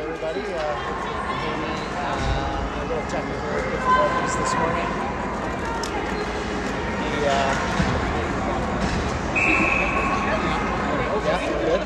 everybody. Maybe a little technical difficulties this morning. Yeah, good.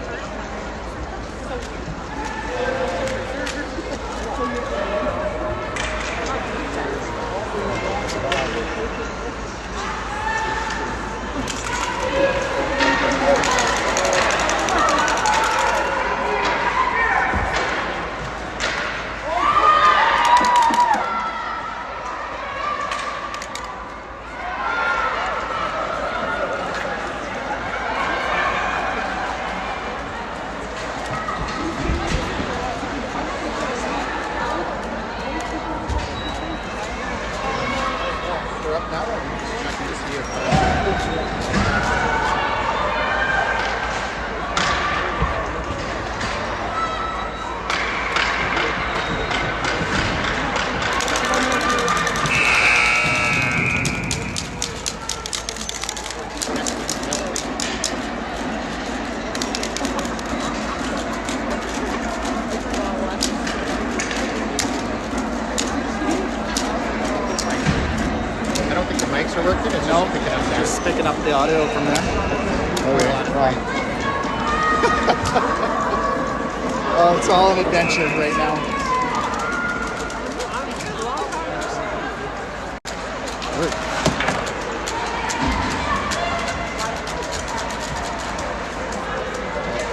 Just picking up the audio from there. Okay, right. Well, it's all an adventure right now.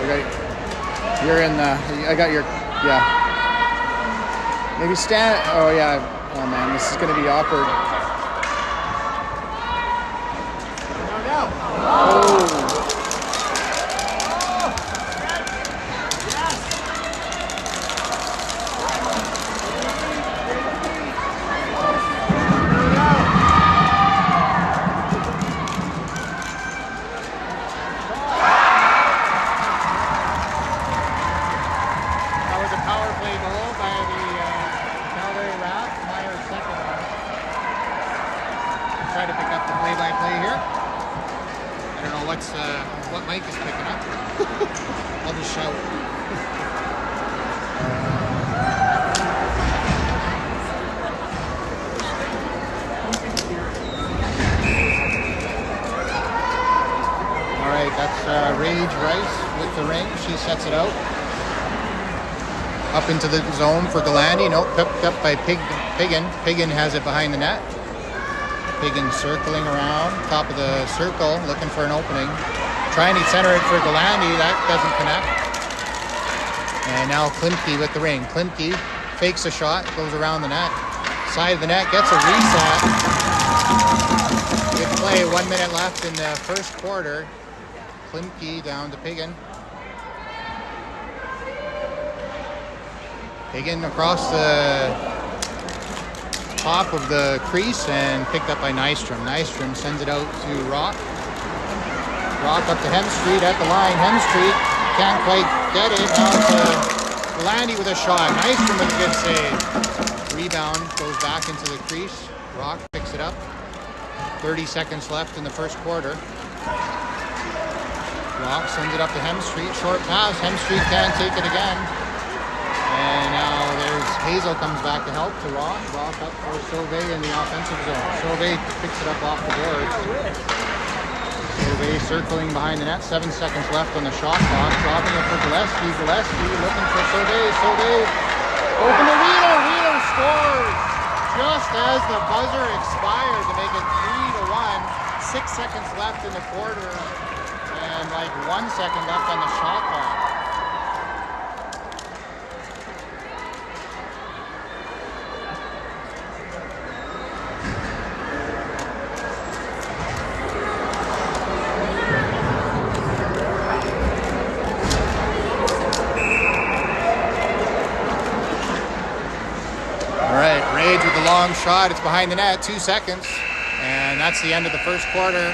Okay. You're in the, I got your, yeah. Maybe stand, oh yeah. Oh man, this is going to be awkward. Try to pick up the play-by-play here. I don't know what Mike is picking up. I'll just shout. All right, that's Rage Rice with the ring. She sets it out. Up into the zone for Galandi. Nope, picked up by Piggin. Piggin has it behind the net. Piggin circling around, top of the circle, looking for an opening. Trying to center it for Galandi, that doesn't connect. And now Klimke with the ring. Klimke fakes a shot, goes around the net. Side of the net, gets a reset. Good play, 1 minute left in the first quarter. Klimke down to Piggin. Piggin across the top of the crease and picked up by Nystrom. Nystrom sends it out to Rock. Rock up to Hemstreet at the line. Hemstreet can't quite get it. Now to Galandi with a shot. Nystrom with a good save. Rebound goes back into the crease. Rock picks it up. 30 seconds left in the first quarter. Rock sends it up to Hemstreet. Short pass. Hemstreet can't take it again. And now there's Hazel comes back to help to Rock. Rock up for Sauvé in the offensive zone. Sauvé picks it up off the board. Sauvé circling behind the net. 7 seconds left on the shot clock. Dropping it for Gillespie. Gillespie looking for Sauvé. Sauvé open to Wheeler. Wheeler scores just as the buzzer expired to make it 3-1. 6 seconds left in the quarter. And like 1 second left on the shot clock. Rage with the long shot. It's behind the net. 2 seconds. And that's the end of the first quarter.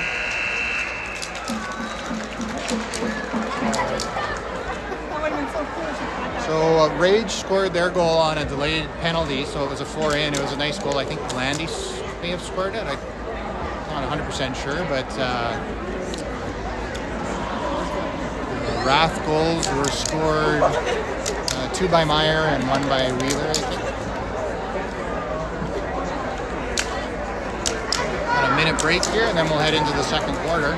So Rage scored their goal on a delayed penalty, so it was a 4-in. It was a nice goal. I think Landis may have scored it. I'm not 100% sure, but RATH goals were scored 2 by Meyer and 1 by Wheeler, I think. Got a minute break here, and then we'll head into the second quarter.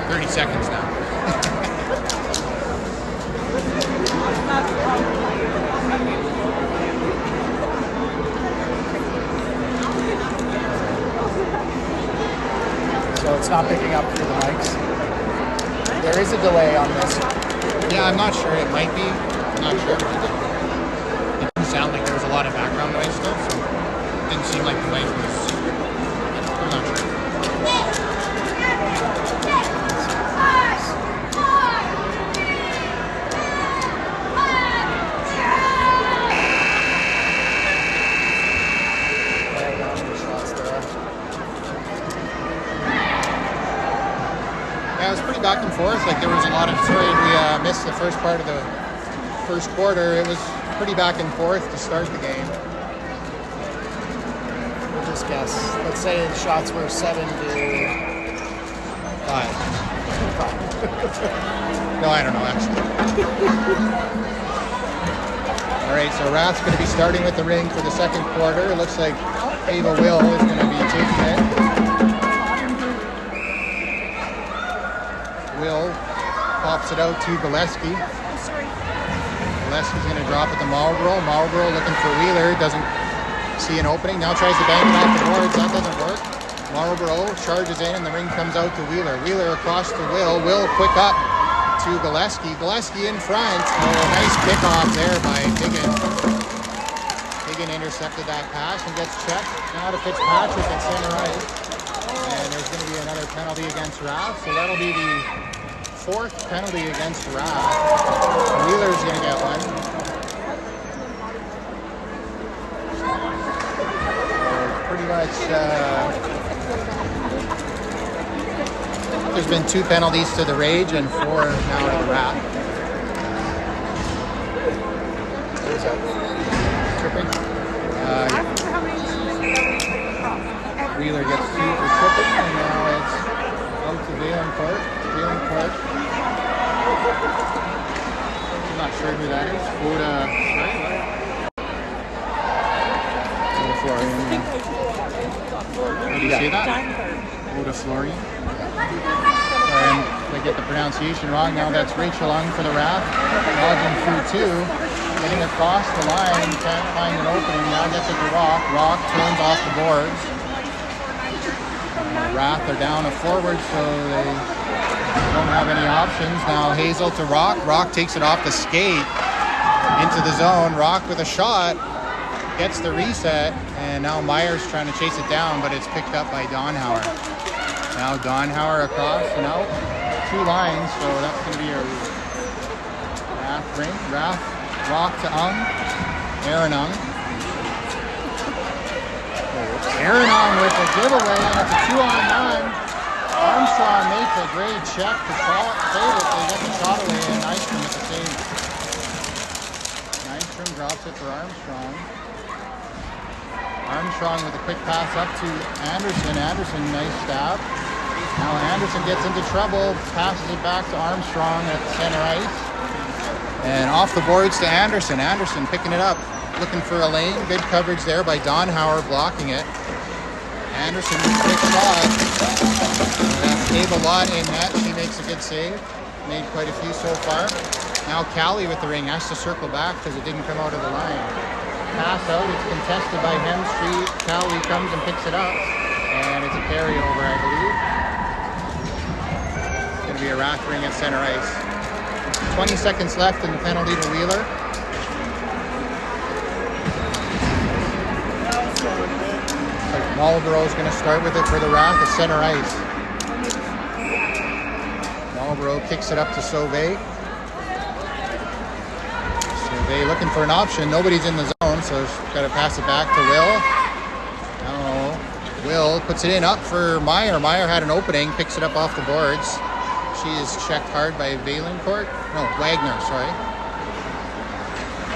30 seconds now. So it's not picking up through the mics. There is a delay on this. Yeah, I'm not sure. It might be. I'm not sure. It didn't sound like there was a lot of background noise still, so it didn't seem like the mic was. I'm not sure. Yeah, it was pretty back and forth. Like there was a lot of. Sorry, we missed the first part of the first quarter. It was pretty back and forth to start the game. We'll just guess. Let's say the shots were 7-5. No, I don't know actually. All right, so RATH's going to be starting with the ring for the second quarter. It looks like Ava Will is going to be taking it. Will pops it out to Gillespie. Gillespie's going to drop it to Marlborough. Marlborough looking for Wheeler. Doesn't see an opening. Now tries to bang it off the boards. That doesn't work. Marlborough charges in and the ring comes out to Wheeler. Wheeler across to Will. Will quick up to Gillespie. Gillespie in front. Oh, nice kickoff there by Higgin. Higgin intercepted that pass and gets checked. Now to Fitzpatrick at center ice. And there's going to be another penalty against RATH. So that'll be the 4th penalty against RATH. Wheeler's going to get one. So pretty much, there's been 2 penalties to the Rage and 4 now to the RATH. There's that tripping. Wheeler gets 2 for tripping, and now it's out to Valencourt. Valencourt. I'm not sure who that is. Oda, Florian. How do you say that? Oda Florian. And if I get the pronunciation wrong, now that's Rachel Ung for the RATH. Logging through 2. Getting across the line, can't find an opening. Now gets it to Rock. Rock turns off the boards. RATH are down a forward, so they don't have any options. Now Hazel to Rock. Rock takes it off the skate into the zone. Rock with a shot. Gets the reset. And now Meyer's trying to chase it down, but it's picked up by Donhauer. Now Donhauer across and out. 2 lines, so that's going to be a RATH ring. RATH, Rock to Ung. Aaron Ung. Aaron Ung with a giveaway, and it's a 2-on-9. Armstrong makes a great check to save it. They get the shot away, and Nystrom with the save. Nystrom drops it for Armstrong. Armstrong with a quick pass up to Anderson. Anderson, nice stab. Now Anderson gets into trouble, passes it back to Armstrong at the center ice. And off the boards to Anderson. Anderson picking it up, looking for a lane. Good coverage there by Donhauer blocking it. Anderson with a quick shot. Ava Lott in net. She makes a good save. Made quite a few so far. Now Callie with the ring. Has to circle back because it didn't come out of the line. Pass out. It's contested by Hemstreet. Callie comes and picks it up. And it's a carryover, I believe. It's going to be a RATH ring at center ice. 20 seconds left in the penalty to Wheeler. Marlborough is going to start with it for the RATH at center ice. Marlborough kicks it up to Sauvé. Sauvé looking for an option. Nobody's in the zone, so she's got to pass it back to Will. Now Will puts it in up for Meyer. Meyer had an opening, picks it up off the boards. She is checked hard by Valencourt. No, Wagner, sorry.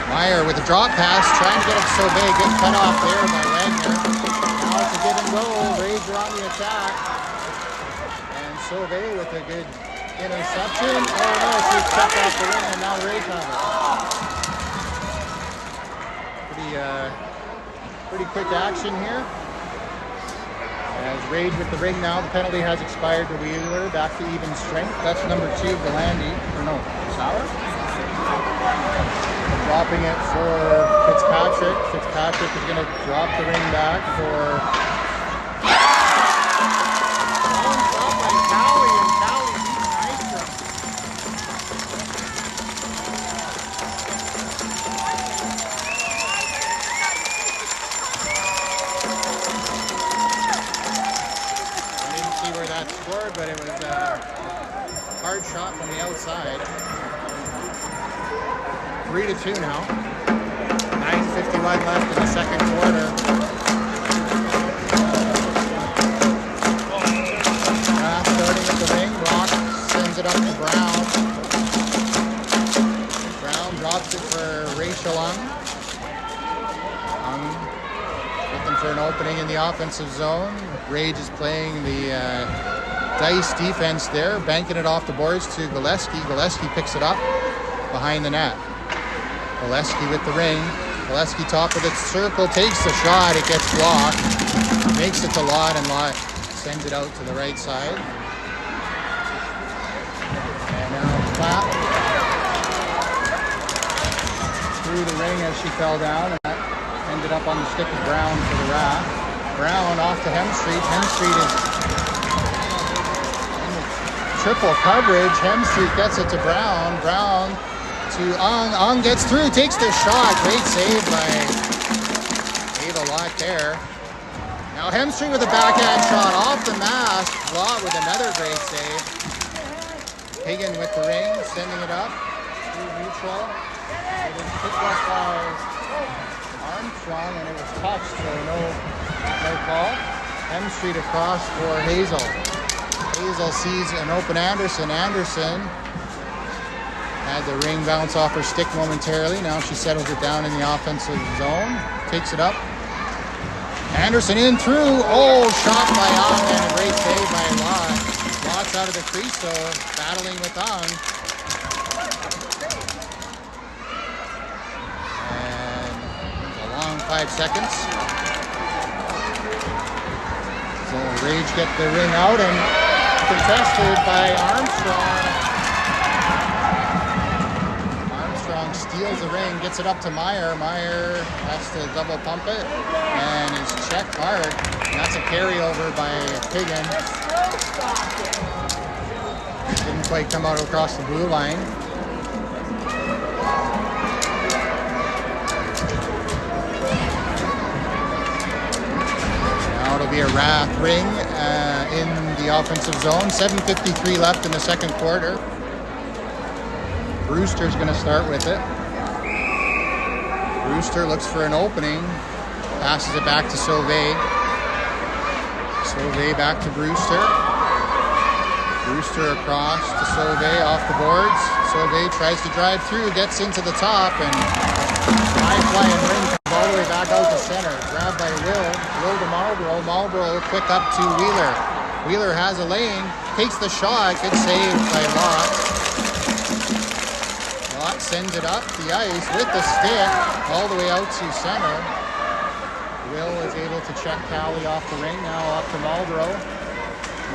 Meyer with a drop pass, trying to get it to Sauvé. Good cut off there by Wagner. Now it's a give and go. Rage are on the attack. And Sauvé with a good Interception. Oh no, she's kept off the ring and now Rage on it. Pretty quick action here. As Rage with the ring now, the penalty has expired to Wheeler, back to even strength. That's number 2, Galandi, or no, Sauer. Dropping it for Fitzpatrick. Fitzpatrick is going to drop the ring back for... Drop by Cowley, and Cowley beats Nystrom. That scored, but it was a hard shot from the outside. 3-2 now. 9:51 left in the second quarter. Starting at the ring, Brock sends it up to Brown. Brown drops it for Rachel Ung. Looking for an opening in the offensive zone. Rage is playing the dice defense there, banking it off the boards to Gillespie. Gillespie picks it up behind the net. Gillespie with the ring. Gillespie top of the circle, takes the shot. It gets blocked. Makes it to Lott, and Lott sends it out to the right side. And now Clapp through the ring as she fell down, and that ended up on the stick of Brown for the RATH. Brown off to Hemstreet. Hemstreet is in the triple coverage. Hemstreet gets it to Brown. Brown to Ung. Ung gets through, takes the shot. Great save by Ava Lott there. Now Hemstreet with a backhand shot off the mask. Lott with another great save. Higgin with the ring, sending it up through neutral. It was picked up by Armstrong, and it was touched, so no call. Hemstreet across for Hazel. Hazel sees an open Anderson. Anderson had the ring bounce off her stick momentarily. Now she settles it down in the offensive zone. Takes it up. Anderson in through. Oh, shot by Ung, and a great save by Lott. Lott's out of the crease, so battling with Ung. 5 seconds. So Rage get the ring out, and contested by Armstrong. Armstrong steals the ring, gets it up to Meyer. Meyer has to double pump it, and is checked hard. And that's a carryover by Higgin. Didn't quite come out across the blue line. It'll be a RATH ring in the offensive zone. 7:53 left in the second quarter. Brewster's going to start with it. Brewster looks for an opening. Passes it back to Sauvé. Sauvé back to Brewster. Brewster across to Sauvé off the boards. Sauvé tries to drive through, gets into the top, and high flying ring comes all the way back out to center. Grabbed by Will to Marlborough. Marlborough quick up to Wheeler. Wheeler has a lane, takes the shot. Good save by Lott. Lott sends it up the ice with the stick all the way out to center. Will is able to check Cowley off the ring. Now off to Marlborough.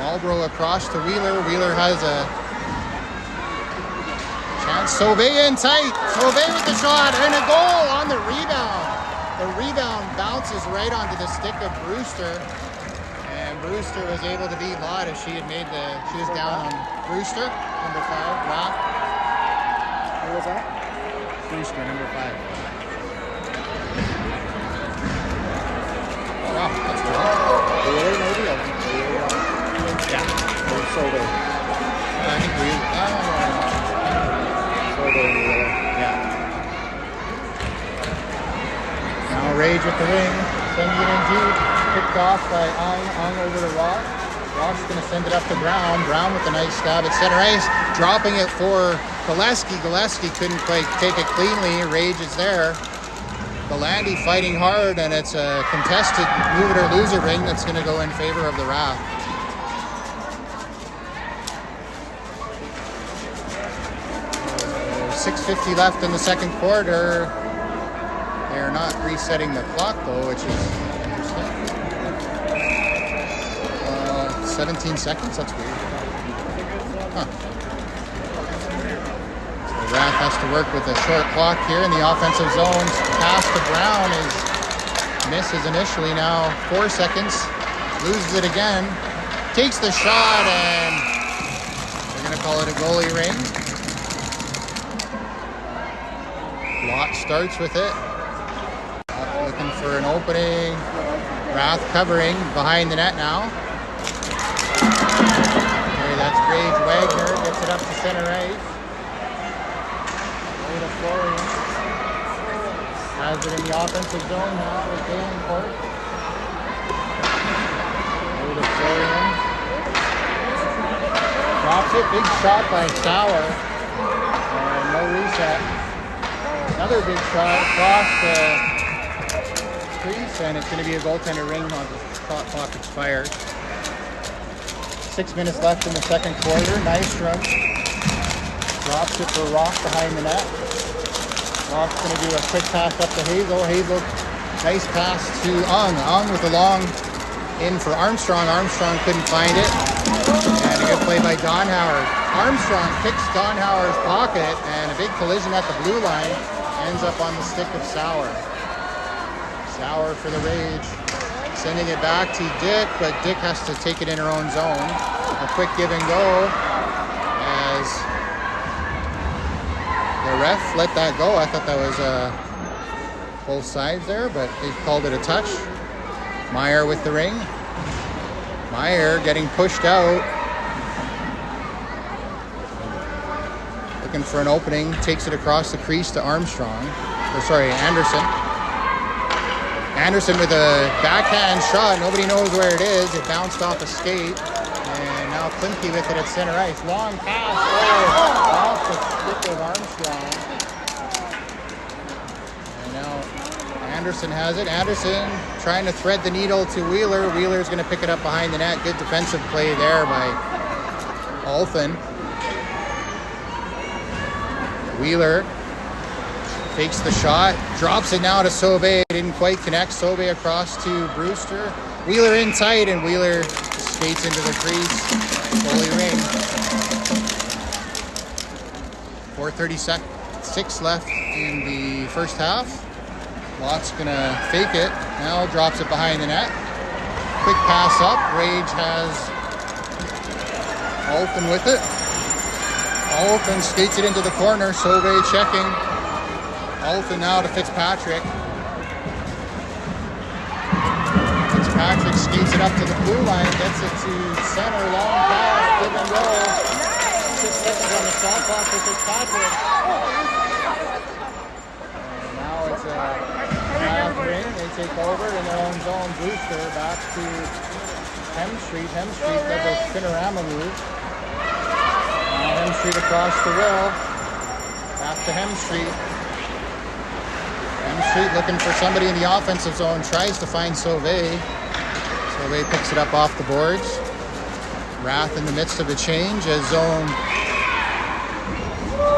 Marlborough across to Wheeler. Wheeler has a chance. Sauvé in tight. Sauvé with the shot and a goal on the rebound. The rebound bounces right onto the stick of Brewster. And Brewster was able to beat Lott as she had made she was down on Brewster, number 5. RATH. Who was that? Brewster, number 5. Wow, that's cool. Really, maybe? I think Yeah. or Sauvé. I think Sauvé and Wheeler. yeah. Now Rage with the ring, sends it in deep, picked off by Ung over to Rock. Rock's going to send it up to Brown. Brown with a nice stab at center ice, dropping it for Gillespie. Gillespie couldn't quite take it cleanly. Rage is there. Galandi fighting hard, and it's a contested move it or lose it ring that's going to go in favor of the RATH. 6:50 left in the second quarter. They're not resetting the clock though, which is interesting. 17 seconds, that's weird. Huh. So RATH has to work with a short clock here in the offensive zone. Pass to Brown misses initially, now 4 seconds. Loses it again. Takes the shot, and they're going to call it a goalie ring. Lot starts with it. Looking for an opening. RATH covering behind the net now. Okay, that's Gage Wagner. Gets it up to center right. Way to Florian. Has it in the offensive zone now with Davenport. Way to Florian. Drops it. Big shot by Sauer. And no reset. Another big shot across the crease, and it's going to be a goaltender ring on the shot clock expires. 6 minutes left in the second quarter. Nystrom drops it for Rock behind the net. Rock's going to do a quick pass up to Hazel. Hazel, nice pass to Ung. Ung with a long in for Armstrong. Armstrong couldn't find it. And a good play by Don Howard. Armstrong kicks Don Howard's pocket, and a big collision at the blue line. Ends up on the stick of Sauer. Sauer for the Rage. Sending it back to Dick, but Dick has to take it in her own zone. A quick give and go as the ref let that go. I thought that was both sides there, but they called it a touch. Meyer with the ring. Meyer getting pushed out. Looking for an opening, takes it across the crease to Armstrong. Anderson. Anderson with a backhand shot. Nobody knows where it is. It bounced off a skate. And now Klimke with it at center ice. Long pass. Off the stick of Armstrong. And now Anderson has it. Anderson trying to thread the needle to Wheeler. Wheeler's going to pick it up behind the net. Good defensive play there by Olsen. Wheeler fakes the shot, drops it now to Sauvé. Didn't quite connect. Sauvé across to Brewster. Wheeler in tight, and Wheeler skates into the crease. Goalie ring. 4:36 left in the first half. Lott's gonna fake it. Now drops it behind the net. Quick pass up. Rage has Olsen with it. Olsen skates it into the corner. Sauvé checking. Olsen now to Fitzpatrick. Fitzpatrick skates it up to the blue line. Gets it to center. Long pass. Give and go. 6 seconds on the shot clock for Fitzpatrick. And now it's a half ring. They take over in their own zone. Brewster back to Hemstreet. Hemstreet does a spinorama move. Hemstreet across the will. Back to Hemstreet. Hemstreet looking for somebody in the offensive zone. Tries to find Sauvé. Sauvé picks it up off the boards. RATH in the midst of a change as zone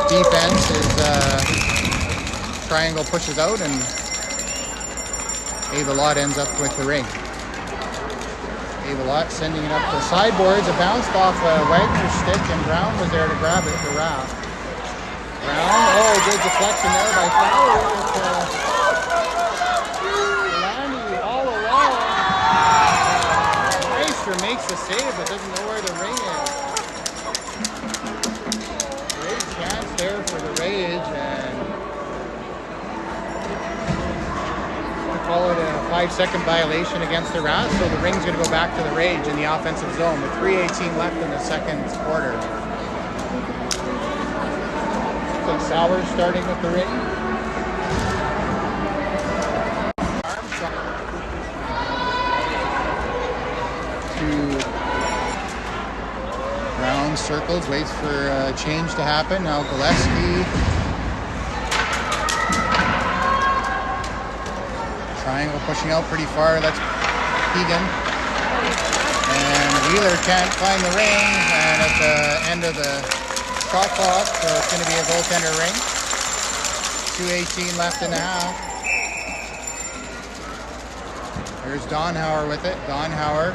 defense is triangle pushes out, and Avalot ends up with the ring. Avalot sending it up the sideboards. It bounced off Wagner's stick, and Brown was there to grab it for RATH. Brown, good deflection there by Fowler. Landy all alone. Meister makes the save, but doesn't know where the ring is. Great chance there for the Rage, and call it a 5-second violation against the RATH, so the ring's going to go back to the Rage in the offensive zone with 3:18 left in the second quarter. So Sauer starting with the ring. Armstrong to Brown circles, waits for a change to happen. Now Gillespie. Triangle pushing out pretty far. That's Keegan. And Wheeler can't find the ring. And at the end of the shot clock, so it's going to be a goaltender ring. 2:18 left in the half. Here's Donhauer with it. Donhauer.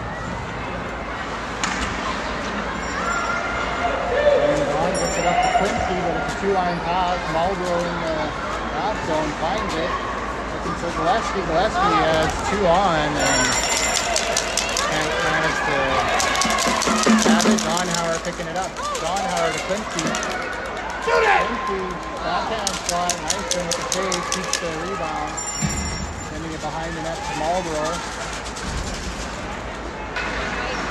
And Don gets it up to Quincy, but it's a two-line pass. Marlborough in the half zone finds it. Looking for Gillespie. Gillespie has 2 on and can't manage to have it. Donhauer picking it up. Donhauer to Quincy. Quincy, backhand shot. Nice one with the save. Keeps the rebound. Sending it behind the net to Marlborough.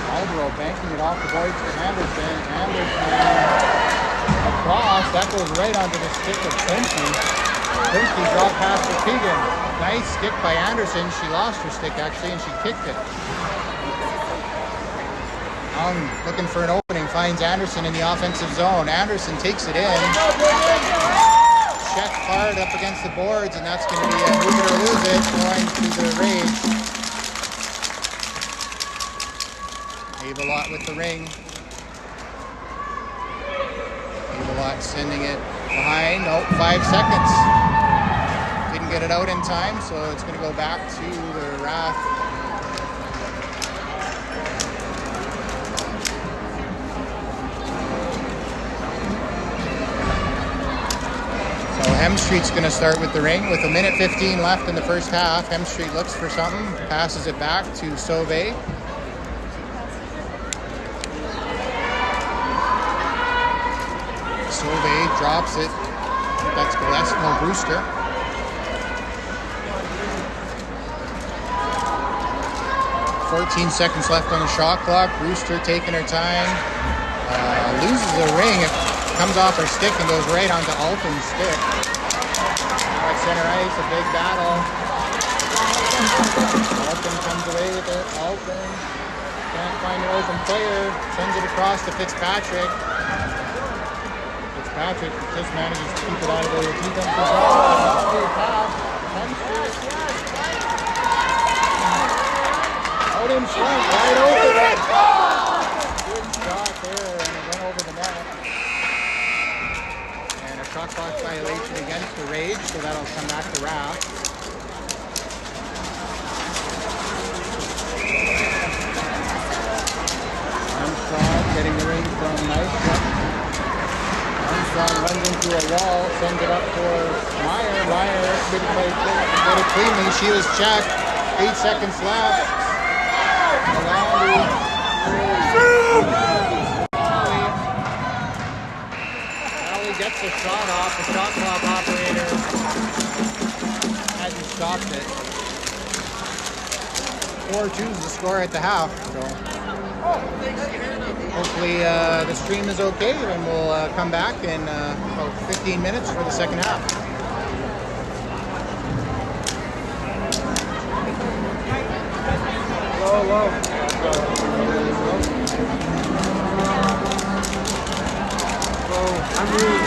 Marlborough banking it off the boards to Anderson. Anderson across. That goes right onto the stick of Quincy. Quincy dropped past to Keegan. Nice stick by Anderson. She lost her stick actually and she kicked it. Young looking for an opening. Finds Anderson in the offensive zone. Anderson takes it in. Check hard up against the boards, and that's going to be a move it or lose it going to the Rage. Avalot with the ring. Avalot sending it behind. Nope, 5 seconds. Didn't get it out in time, so it's going to go back to the RATH. Hemstreet's going to start with the ring with 1:15 left in the first half. Hemstreet looks for something, passes it back to Sauvé. Sauvé drops it. That's Gillespie, no, Brewster. "14 seconds left on the shot clock. Brewster taking her time. Loses the ring. It comes off her stick and goes right onto Alton's stick. Now at center ice, a big battle. Alton comes away with it. Alton can't find an open player. Sends it across to Fitzpatrick. Fitzpatrick just manages to keep it out of the defensive zone. Pass. Out in front, wide open. Good shot there, and it went over the net. And a shot clock violation against the Rage, so that'll come back to RATH. Armstrong getting the ring from Nystrom. Armstrong runs into a wall, sends it up for Meyer. Meyer did it cleanly. She was checked. 8 seconds left. Alley gets a shot off. The shot clock operator hasn't stopped it. 4-2 is the score at the half. So hopefully the stream is okay, and we'll come back in about 15 minutes for the second half. Low. I'm really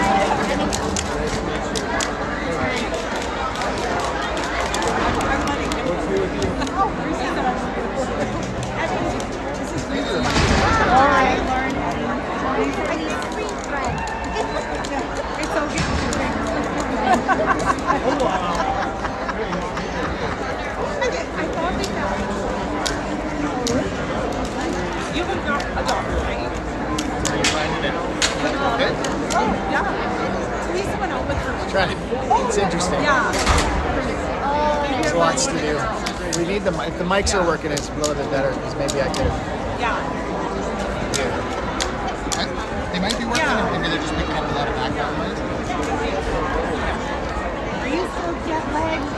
You would not adopt, right? Okay. Oh, yeah. Lisa went out with her. Try. It's interesting. Yeah. There's lots to do. We need the mic. If the mics are working, it's a little bit better because maybe I could. Yeah. They might be working, and maybe they're just picking up a lot of background noise. Are you so jet lagged?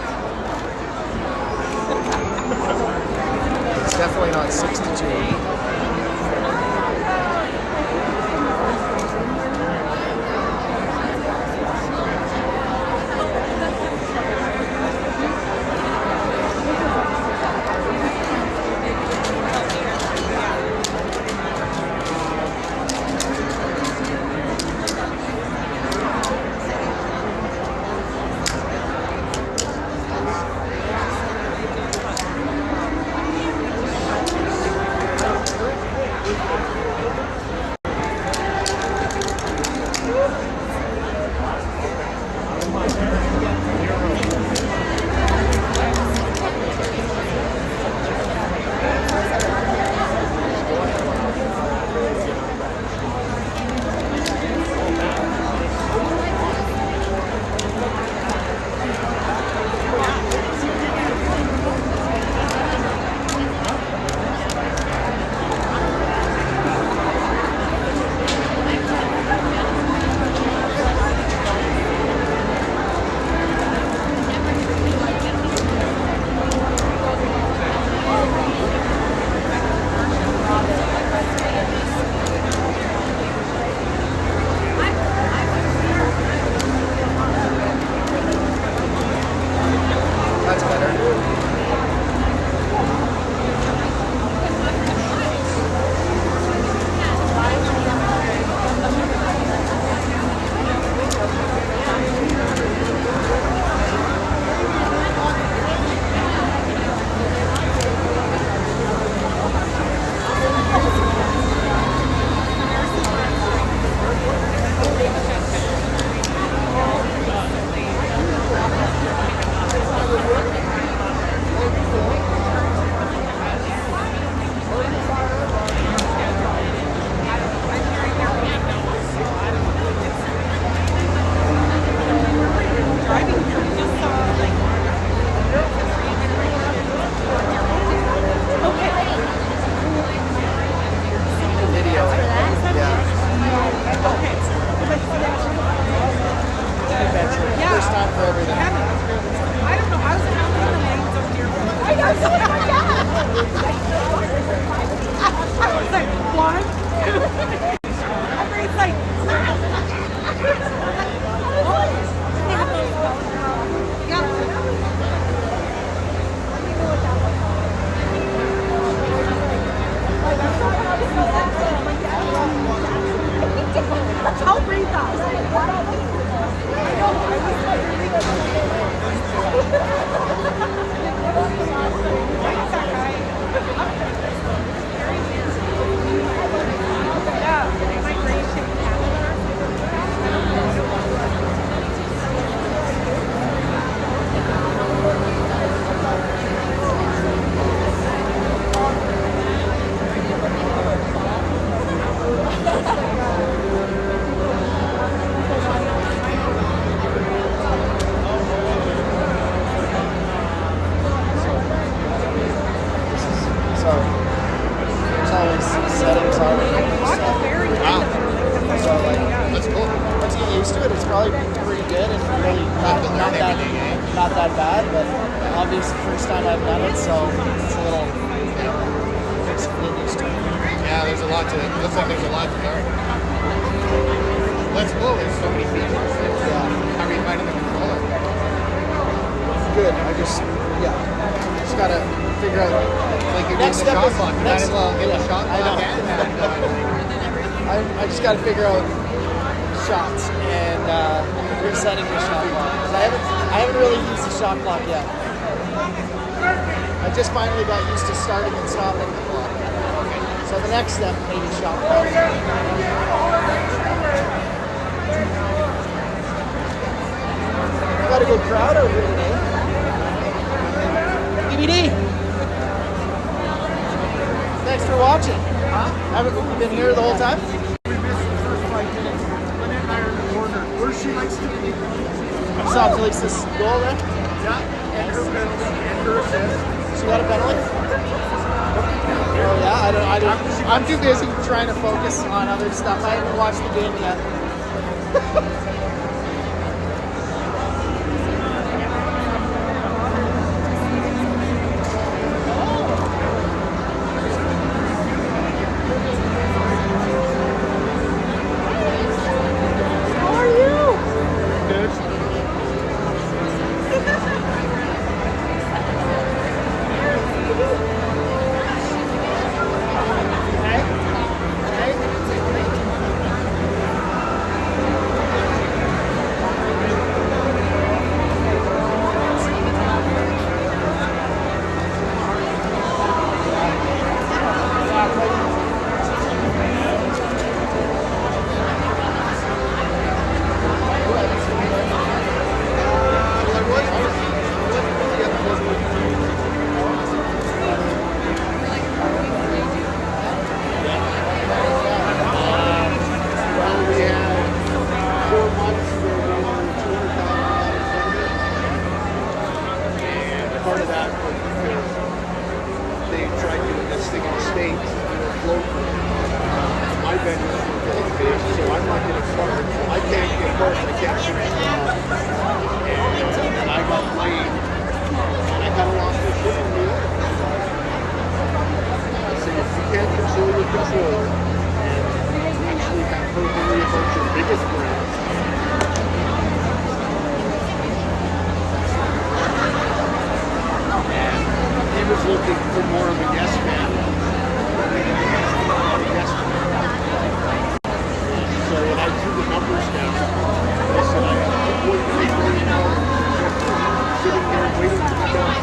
It's definitely not 6-2. probably pretty good and really Have to learn everything, eh? not that bad, but obviously first time I've done it, so it's a little takes a little used to it. Yeah, there's a lot to it. Looks like there's a lot to learn. Let's go. There's so many features. How are you finding the controller? Good. I just gotta figure out. Like you're Next getting the step shot is- clock. You might next- as well get the yeah, shot I clock know. and that going. I just gotta figure out shots and resetting the shot clock. 'Cause I haven't really used the shot clock yet. I just finally got used to starting and stopping the clock. So the next step, maybe shot clock. Got a good crowd over here today. DVD. Thanks for watching. Haven't you been here the whole time? We missed the first 5 minutes. Lynette and I are in the corner. Where she likes to be. You saw Felice's goal then? Yeah, and her penalty and her assist. She got a penalty? Oh yeah, I don't. I'm too busy trying to focus on other stuff. I haven't watched the game yet. How are you? Good. Well, we had 4 months where we won $200,000 and part of that was because they tried doing this thing in the States and they were floating. My venues were getting big, so I'm not getting started. I can't get hurt, I can't shoot a shot. And I got played, and I kind of lost my shit in New York. I said, if you can't control your controller, actually have her worry about your biggest brands. And he was looking for more of a yes man. So when I threw the numbers down, I said I have $2.3 million sitting here waiting to be done.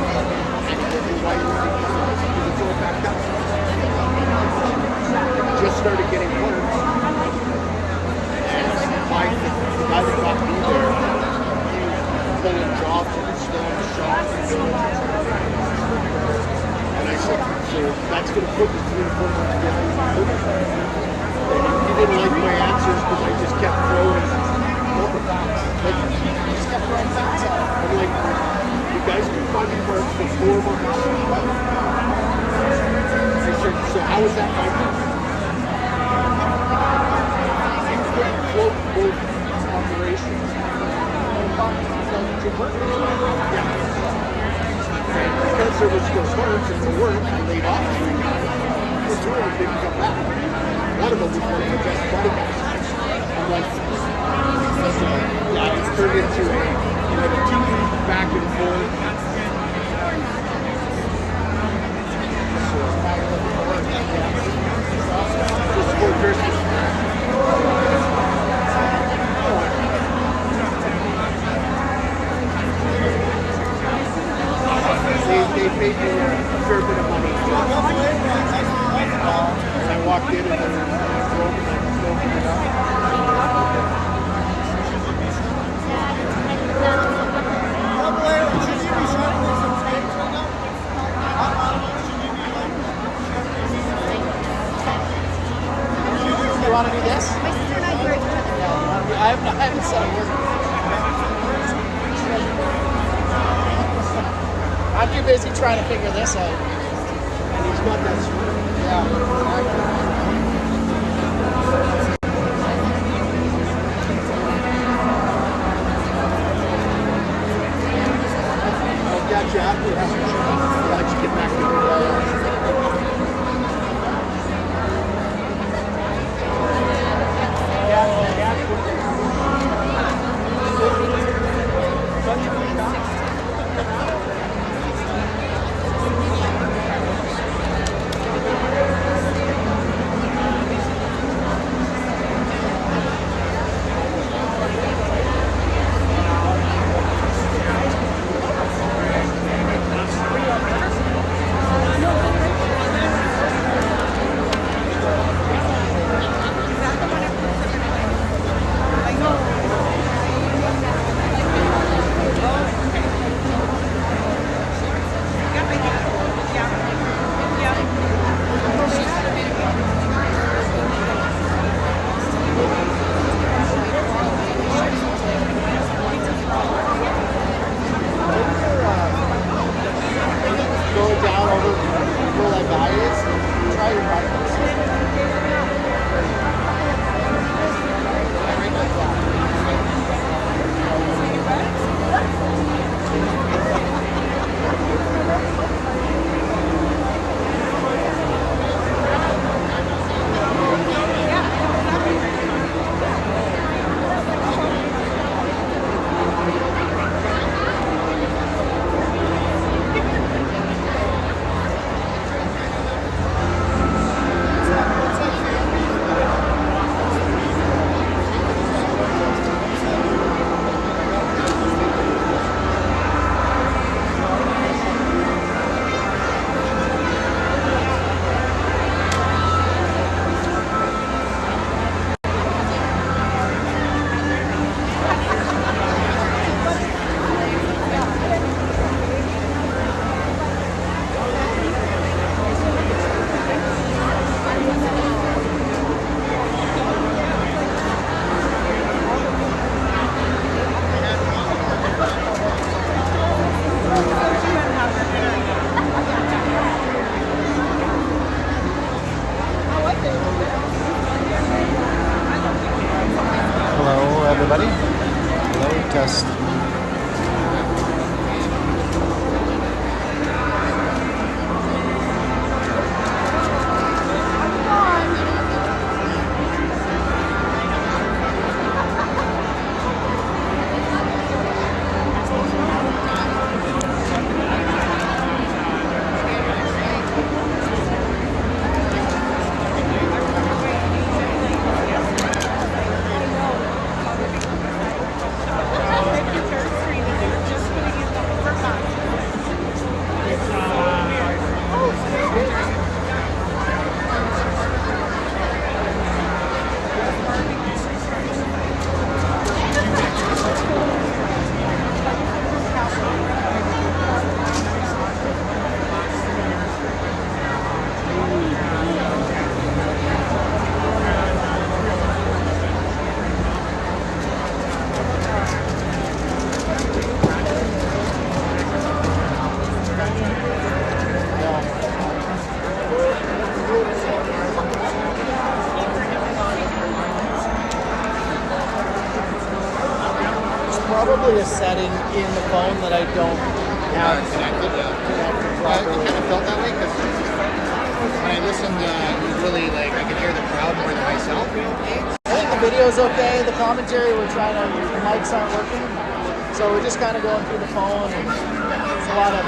And he said, well, why do you think you throw it back down? Just started getting work. And the guy that got me there, he was pulling jobs and was still in the shop. And I said, so that's going to put me 3 or 4 months behind. He didn't like my answers because I just kept throwing numbers. Like, Just kept throwing facts at it. I'm like, you guys can find me work for 4 months. I said, so how is that my fault? Couldn't float both operations. Yeah. And because there was still work and no work, I laid off 3 guys. The 2 of them didn't come back. One of them was one of the best buddy guys. I'm like, yeah, it's turned into a two-week back and forth. So, just before Christmas. They paid me a fair bit of money. And I walked in and they were broken it up. You want to do this? My sister and I do it. Yeah, I haven't said a word. I'm too busy trying to figure this out. And he's not that smart. Yeah, exactly. after that, I'll let you get back to Hello, everybody. Hello, test. Probably a setting in the phone that I don't have Connected, yeah. connected It properly. kind of felt that way because when I listened, it was really like I could hear the crowd more than myself. I think the video's okay. The commentary, we're trying to, the mics aren't working. So we're just kind of going through the phone and it's a lot of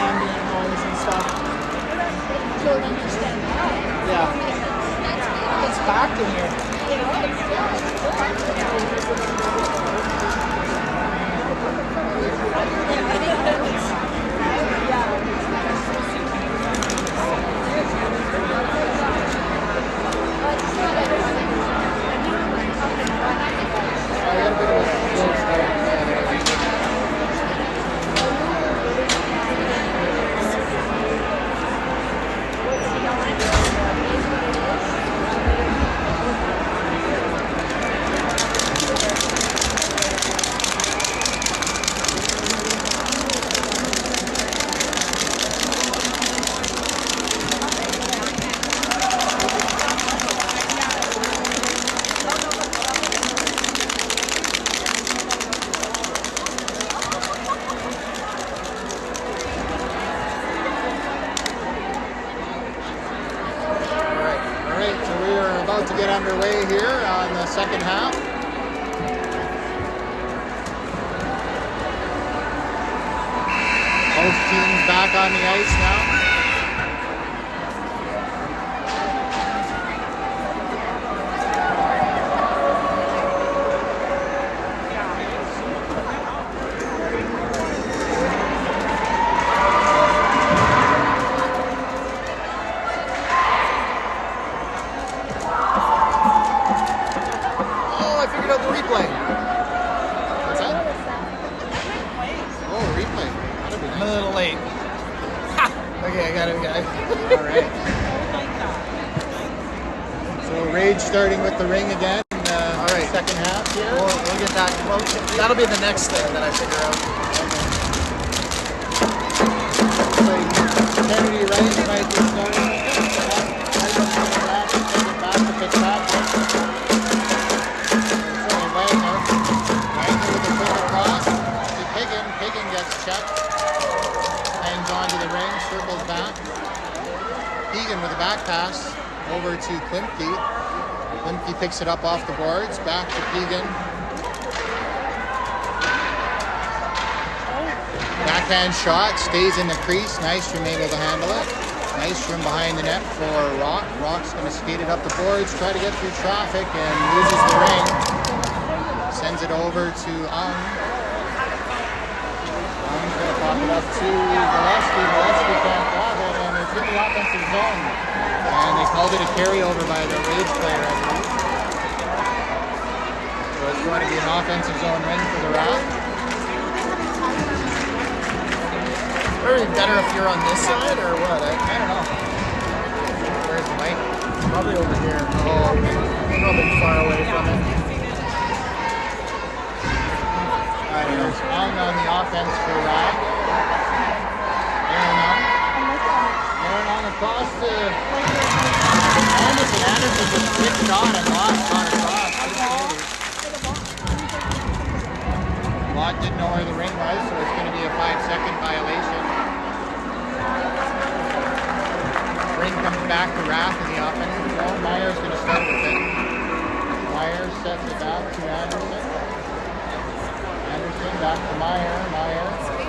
ambient noise and stuff. Yeah. It's packed in here. underway here on the second half. Both teams back on the ice now. Starting with the ring again in the second half here. We'll get that. Well, that'll be the next thing that I figure out. Kennedy Rice might be starting with it. Take it back to Fitzpatrick. Sorry, Wagner. Wagner with a quick across to Piggin. Piggin gets checked. Hangs on to the ring, circles back. Piggin with a back pass over to Klimke. Klimke picks it up off the boards, back to Keegan. Backhand shot, stays in the crease. Nystrom able to handle it. Nystrom behind the net for Rock. Rock's going to skate it up the boards, try to get through traffic, and loses the ring. Sends it over to Ung. Ung's going to pop it up to Gillespie. Gillespie can't grab it, and it's in the offensive zone. And they called it a carryover by the Rage player, I believe. So it's going to be an offensive zone win for the RATH. Would it be better if you're on this side or what? I don't know. Where's the mic? Probably over here. Oh, Probably far away from it. I don't know. Ung on the offense for RATH. Aaron across to Anderson. Anderson just switched on and Lott across. Lott didn't know where the ring was, so it's going to be a 5-second violation. Ring comes back to RATH in the offensive zone. Meyer's going to start with it. Meyer sets it back to Anderson. Anderson back to Meyer. Meyer to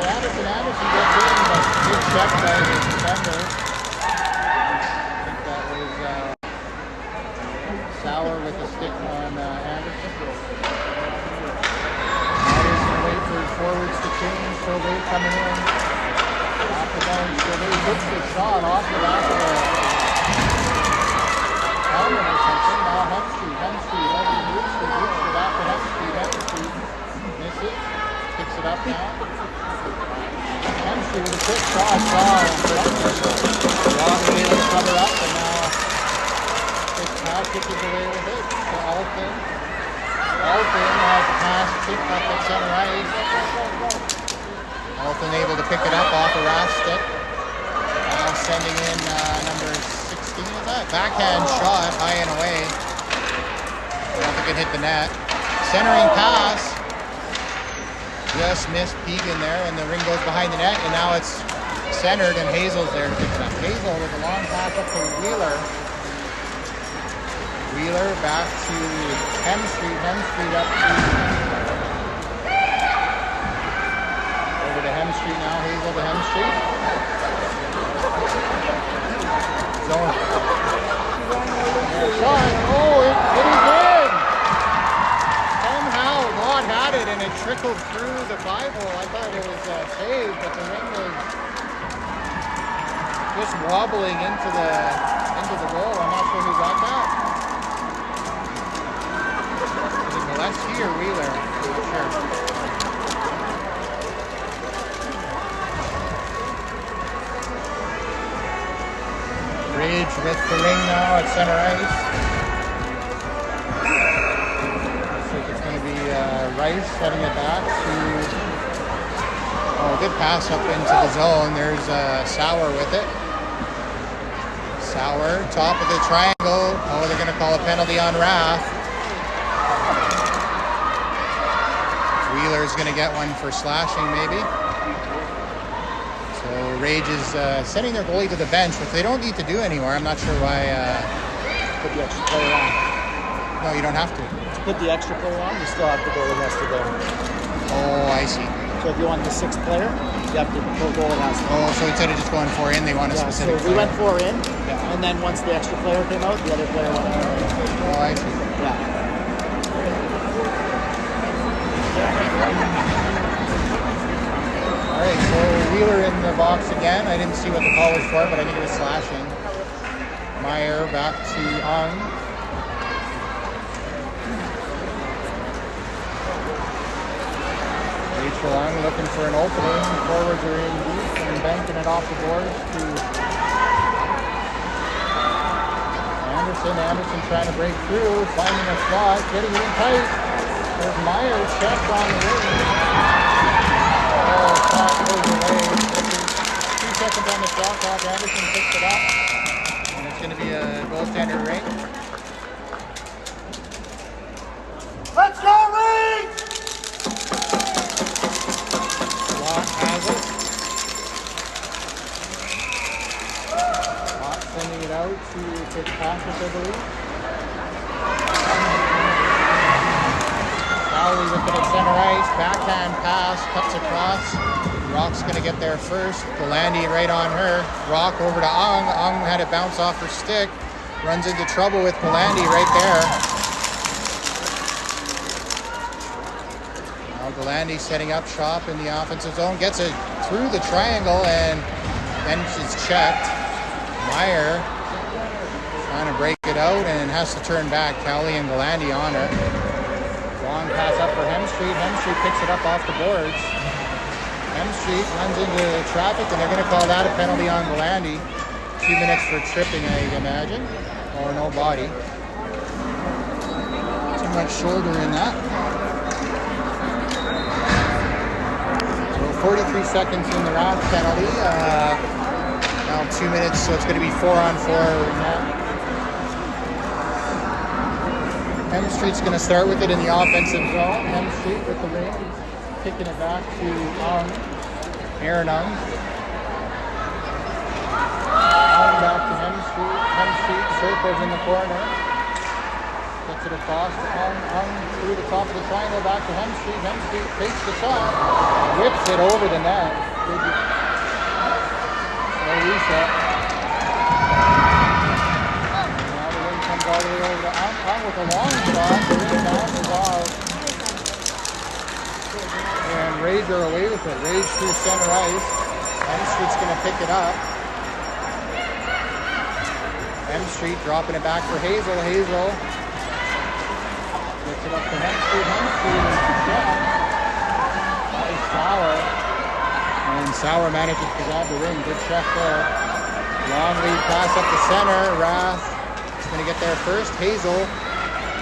Anderson. Anderson gets in, but good check by the defender. I think that was Sauer with the stick on Anderson. Anderson wait for his forwards to change. Silver coming in. Off the bench. Silver hits the shot off the back of the helmet or something. Now Hemstreet. Every moves it out to Hemstreet. Misses. Picks it up now. Hemstreet with a quick cross. Rock is able to cover up, and now Fitzpatrick is away with it to Alton. Alton has a pass kicked up at center ice. Alton able to pick it up off a RATH stick. Now sending in number 16, is that? Backhand shot, high and away. I don't think it hit the net. Centering pass. Just missed Pegan there, and the ring goes behind the net, and now it's centered, and Hazel's there to pick it up. Hazel with a long pass up to Wheeler. Wheeler back to Hemstreet. Hemstreet up to... Over to Hemstreet now. Hazel to Hemstreet. Zone. Shot. Oh, it is in! Somehow Lott had it, and it trickled through the Bible. I thought it was saved, but the ring was just wobbling into the goal. I'm not sure who got that. Is it Gillespie or Wheeler? I'm not sure. Ridge with the ring now at center ice. Looks like it's going to be Rice setting it back to... Oh, good pass up into the zone. There's Sauer with it. Sauer, top of the triangle. Oh, they're going to call a penalty on RATH. Wheeler's going to get one for slashing, maybe. So Rage is sending their goalie to the bench, which they don't need to do anymore. I'm not sure why. Put the extra player on. No, you don't have to. To put the extra player on, you still have to go the rest of there. Oh, I see. So if you want the 6th player, you have to go goal has to. Oh, so instead of just going 4 in, they want a Yeah, specific so we player. went 4 in, Yeah. and then once the extra player came out, the other player went out. Oh, I see. Yeah. All right, so Wheeler in the box again. I didn't see what the call was for, but I think it was slashing. Meyer back to Ung. Rachel Ung looking for an opening. Forwards are in deep and banking it off the boards to Anderson. Anderson trying to break through, finding a slot, getting it in tight. There's Meyer, check on the wing. Oh, shot goes away. 2 seconds on the shot clock. Anderson picks it up. And it's going to be a goaltender ring. Let's go, Reed! Watt has it. Watt sending it out to Fitzpatrick, I believe. Cowley with it at center ice. Backhand pass, cuts across. Rock's going to get there first. Galandi right on her. Rock over to Ung. Ung had it bounce off her stick. Runs into trouble with Galandi right there. Now Galandi setting up shop in the offensive zone. Gets it through the triangle and then she's checked. Meyer trying to break it out and has to turn back. Cowley and Galandi on her. Long pass up for Hemstreet. Hemstreet picks it up off the boards. Hemstreet runs into traffic, and they're going to call that a penalty on Galandi. 2 minutes for tripping, I imagine, or no body. Too much shoulder in that. So 43 seconds in the RATH penalty. Now 2 minutes, so it's going to be 4-on-4 net. Hemstreet's going to start with it in the offensive zone. Hemstreet with the ring. He's kicking it back to Ung. Aaron Ung. Ung back to Hemstreet. Hemstreet circles in the corner. Gets it across to Ung. Ung through the top of the triangle back to Hemstreet. Hemstreet takes the shot. Whips it over the net. No reset. All the way over to Ung with a long shot. The ring bounces off. And Rage are away with it. Rage through center ice. Hemstreet's going to pick it up. Hemstreet dropping it back for Hazel. Hazel gets it up to Hemstreet. Hemstreet is checked. Nice Sauer. And Sauer manages to grab the ring. Good check there. Long lead pass up the center. Rath going to get there first. Hazel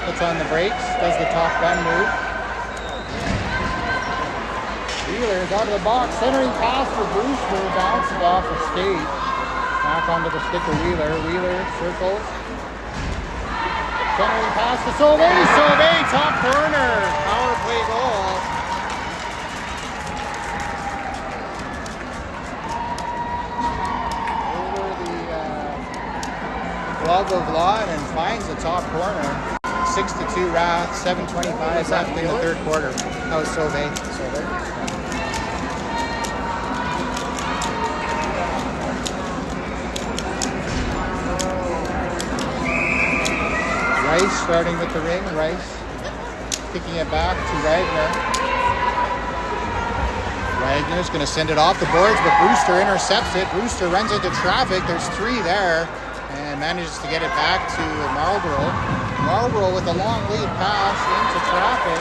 puts on the brakes, does the top gun move. Wheeler is out of the box, centering pass for Brewster, bounces off a skate. Back onto the stick of Wheeler. Wheeler circles. Centering pass to Sauvé. Sauvé, top corner. Power play goal. Glove of Law and finds the top corner. 6-2 RATH, 7:25 left in the third quarter. That was Sauvé. Rice starting with the ring. Rice kicking it back to Ragnar. Ragnar's going to send it off the boards, but Brewster intercepts it. Brewster runs into traffic. There's 3 there. And manages to get it back to Marlborough. Marlborough with a long lead pass into traffic.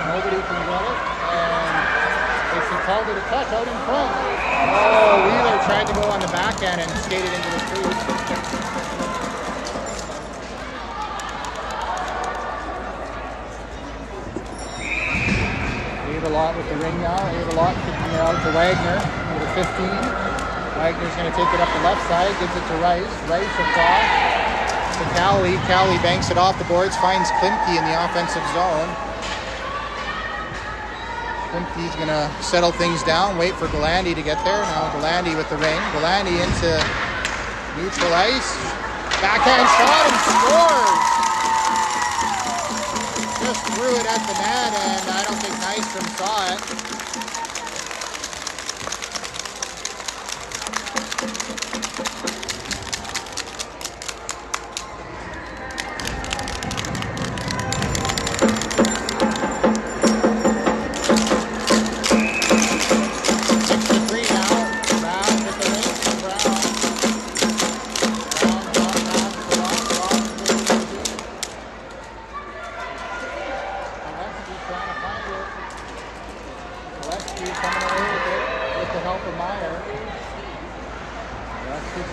Nobody can get it. And she called it a touch out in front. Oh, Wheeler tried to go on the backhand and skated into the crease. Avalot with the ring now. Avalot kicking it out to Wagner with a 15. Wagner's going to take it up the left side, gives it to Rice. Rice across to Cowley. Cowley banks it off the boards, finds Klimke in the offensive zone. He's going to settle things down, wait for Galandi to get there. Now Galandi with the ring. Galandi into neutral ice. Backhand shot and scores! Just threw it at the net, and I don't think Nystrom saw it.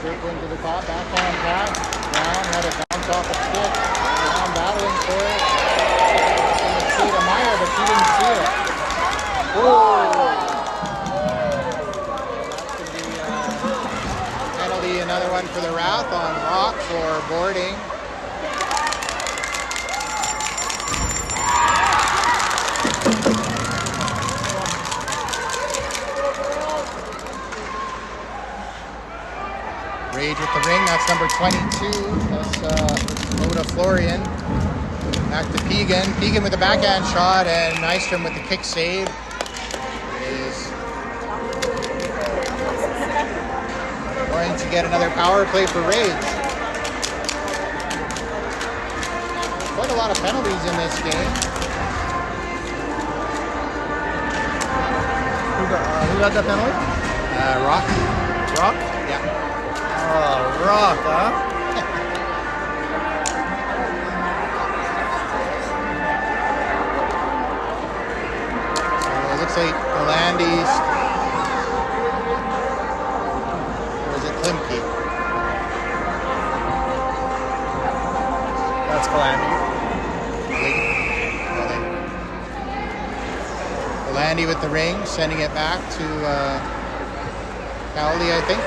Circling to the top, backhand pass. Brown had it bounce off a stick. Brown battling for it. Going to see to Meyer, but she didn't see it. Whoa! That's going to be a penalty, another one for the RATH on Rock for boarding. Rage with the ring, that's number 22. That's Loda Florian. Back to Pegan. Pegan with the backhand shot, and Nystrom with the kick save. Is going to get another power play for Rage. Quite a lot of penalties in this game. Who got that penalty? Rock. Rock? Yeah. Oh, Rock, huh? So it looks like Galandi's, or is it Klimke? That's Galandi. Galandi with the ring, sending it back to Cowley, I think.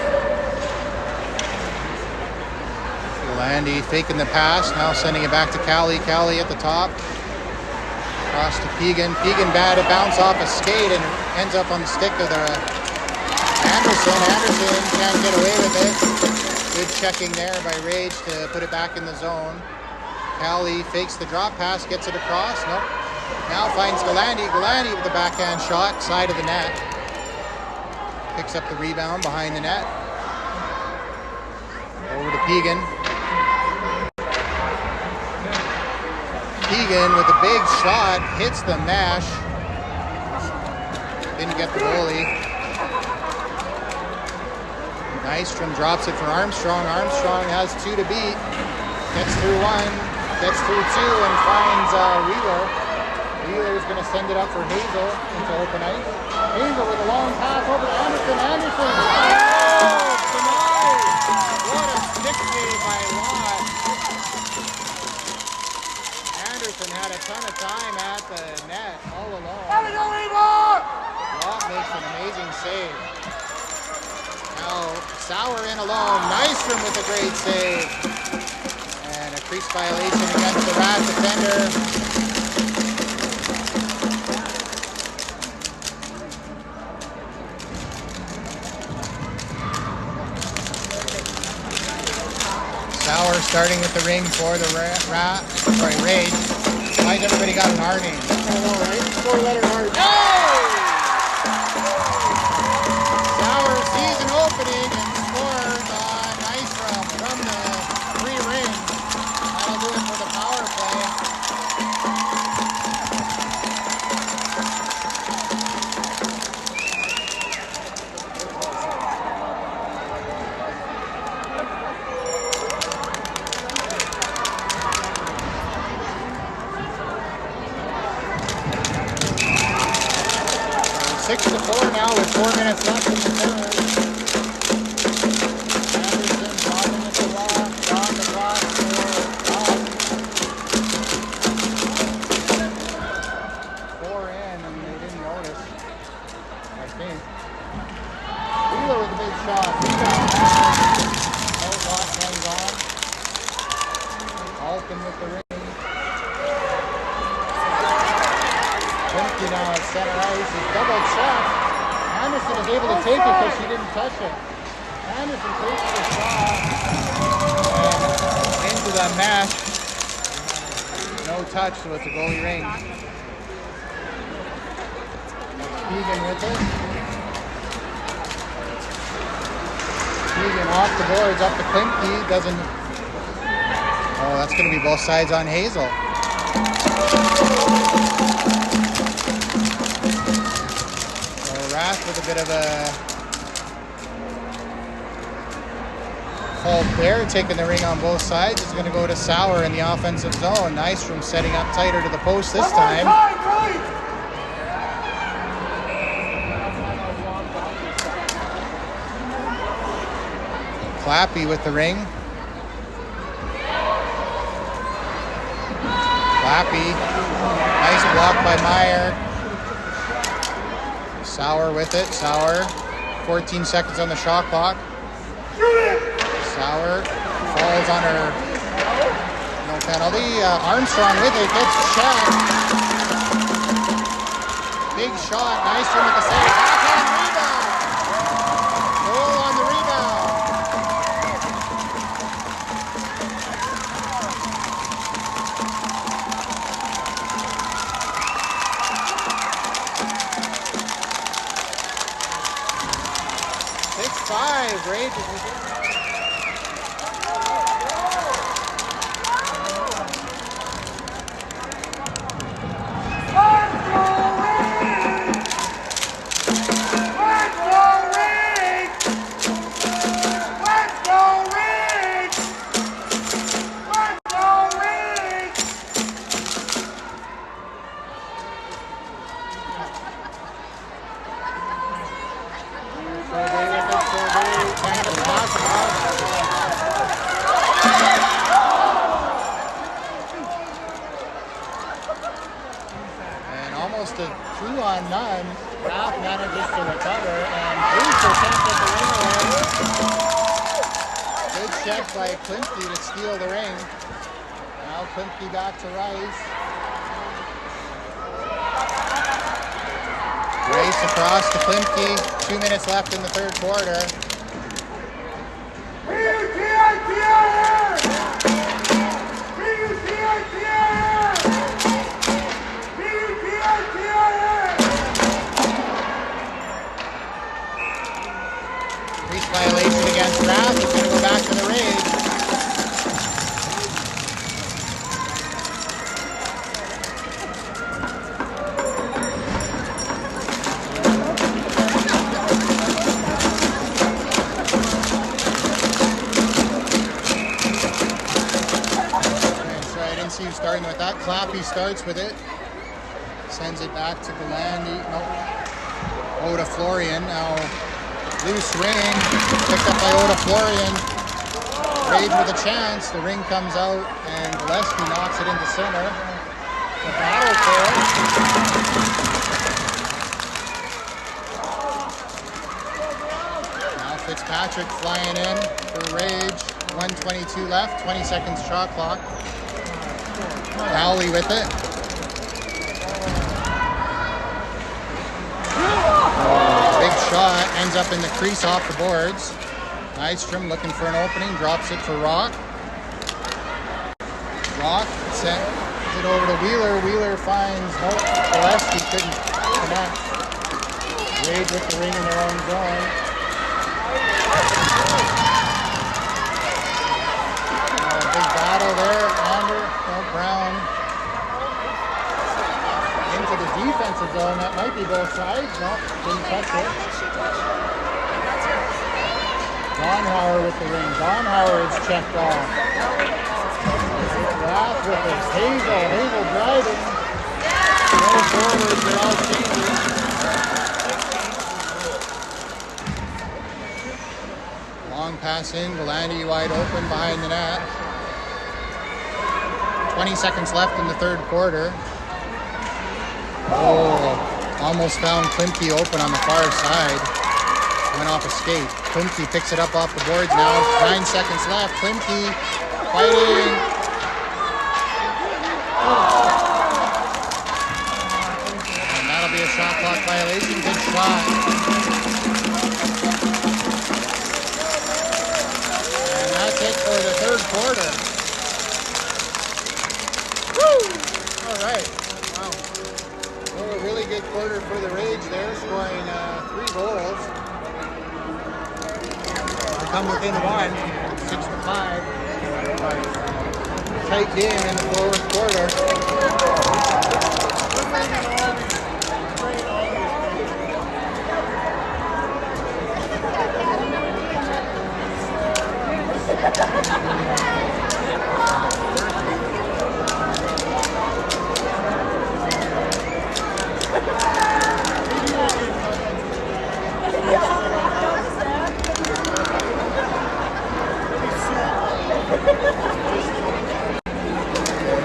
Galandi faking the pass, now sending it back to Cowley. Cowley at the top. Across to Pegan. Pegan bad, it bounced off a skate and ends up on the stick of the Anderson. Anderson can't get away with it. Good checking there by Rage to put it back in the zone. Cowley fakes the drop pass, gets it across. Nope. Now finds Galandi. Galandi with the backhand shot, side of the net. Picks up the rebound behind the net. Over to Pegan. Pegan with a big shot, hits the mesh. Didn't get the goalie. Nystrom drops it for Armstrong. Armstrong has two to beat. Gets through one, gets through two, and finds Wheeler. Wheeler's going to send it up for Hazel into open ice. Hazel with a long pass over to Anderson. Anderson! Oh, denied! What a stick save by Lott. Anderson had a ton of time at the net all alone. Lott makes an amazing save. Now Sauer in alone. Nystrom with a great save. And a crease violation against the RATH defender. Sauer starting with the ring for the Rage. Why's everybody got an R name? I don't know, right? Four-letter R. No! Sauer sees an opening and scores on Nystrom from the free ring. That'll do it for the power play. Six to 4 now with 4 minutes left in the third. Anderson dropping it to Rock, on the clock for Rock. 4 in and they didn't notice, I think. Wheeler with a big shot. Rock hangs on. Alton with the ring. Klimke now at center ice. He's double checked. Anderson is able to take it because she didn't touch it. Anderson takes the shot and into the mesh. No touch, so it's a goalie ring. Keegan with it. Keegan off the boards, up to Klimke. Doesn't. Oh, that's going to be both sides on Hazel. So RATH with a bit of a fault there, taking the ring on both sides. It's going to go to Sauer in the offensive zone. Nice from setting up tighter to the post this time. Clappy with the ring. Clappy. Nice block by Meyer. Sauer with it. Sauer. 14 seconds on the shot clock. Sauer falls on her. No penalty. Armstrong with it. Gets the shot. Big shot. Nice one at the center. Backhand rebound. Goal on the rebound. Great. Almost a 2-on-none. RATH manages to recover, and Brewster can't get the ring away. Good check by Klimke to steal the ring. Now Klimke back to Rice. Rice across to Klimke. 2 minutes left in the third quarter. Violation against RATH. It's going to go back to the Rage. Okay, so I didn't see you starting with that. Clappy starts with it. Sends it back to Galandi. No. Oda Florian. Now loose ring, picked up by Oda Florian. Rage with a chance. The ring comes out, and Gillespie knocks it into center. The battle for it. Now Fitzpatrick flying in for Rage. 1:22 left, 20 seconds shot clock. Cowley with it. Big shot, ends up in the crease off the boards. Nystrom looking for an opening, drops it for Rock. Rock sends it over to Wheeler. Wheeler finds Gillespie, couldn't connect. Rage with the ring in their own zone. Big battle there. Brown into the defensive zone. That might be both sides. No, didn't touch it. Donhauer with the ring. Donhauer is checked off. RATH with it. Hazel driving. No forwards, they're all changing. Long pass in. Galandi wide open behind the net. 20 seconds left in the third quarter. Oh, almost found Klimke open on the far side. Went off a skate. Klimke picks it up off the boards now. 9 seconds left. Klimke fighting. And violation. Good shot. And that's it for the third quarter. Woo! All right. Wow. Well, a really good quarter for the Rage there, scoring 3 goals. They come within 1, 6-5. Tight game in the fourth quarter.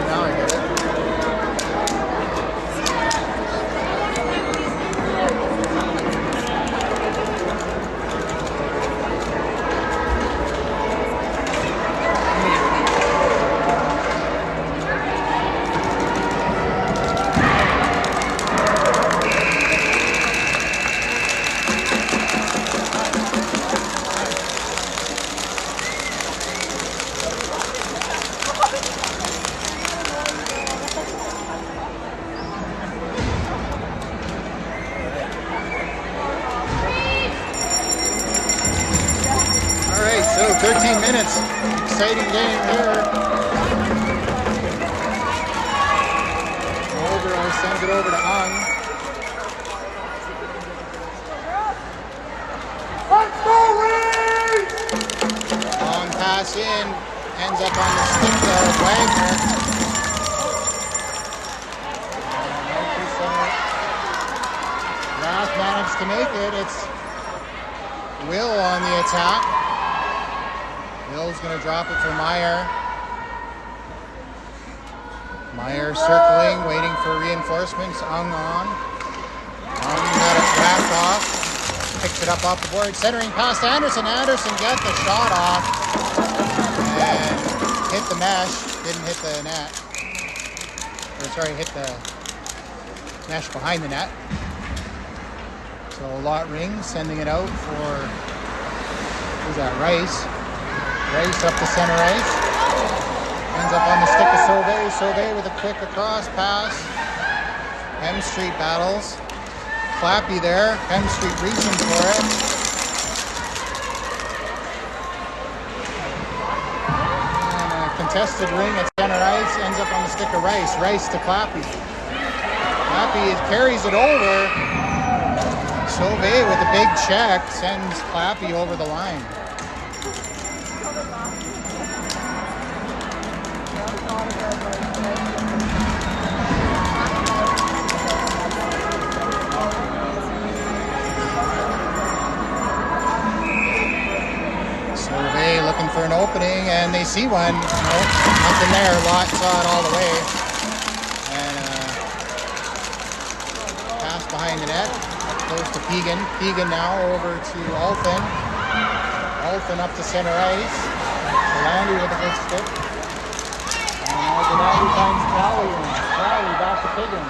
Now I get it. All right, so 13 minutes. Exciting game here. Over, sends it over to Ung. Long pass in, ends up on the stick there of Wagner. RATH managed to make it. It's Will on the attack. Will's going to drop it for Meyer. Meyer circling, waiting for reinforcements. Ung on. Ung got it wrapped off. Picks it up off the board. Centering past Anderson. Anderson got the shot off. And hit the mesh. Didn't hit the net. Or sorry, hit the mesh behind the net. So Lot Ring sending it out for, who's that, Rice. Rice up to center ice. Ends up on the stick of Sauvé. Sauvé with a quick across pass. M Street battles. Clappy there. M Street reaching for it. And a contested ring at center ice. Ends up on the stick of Rice. Rice to Clappy. Clappy carries it over. Sauvé with a big check sends Clappy over the line. Sauvé looking for an opening, and they see one. Nope, nothing there. Lot saw it all the way. And pass behind the net. Goes to Pegan. Pegan now over to Alton. Alton up to center ice. Landy with a good stick. And now Landy finds Crowley. Crowley back to Pegan.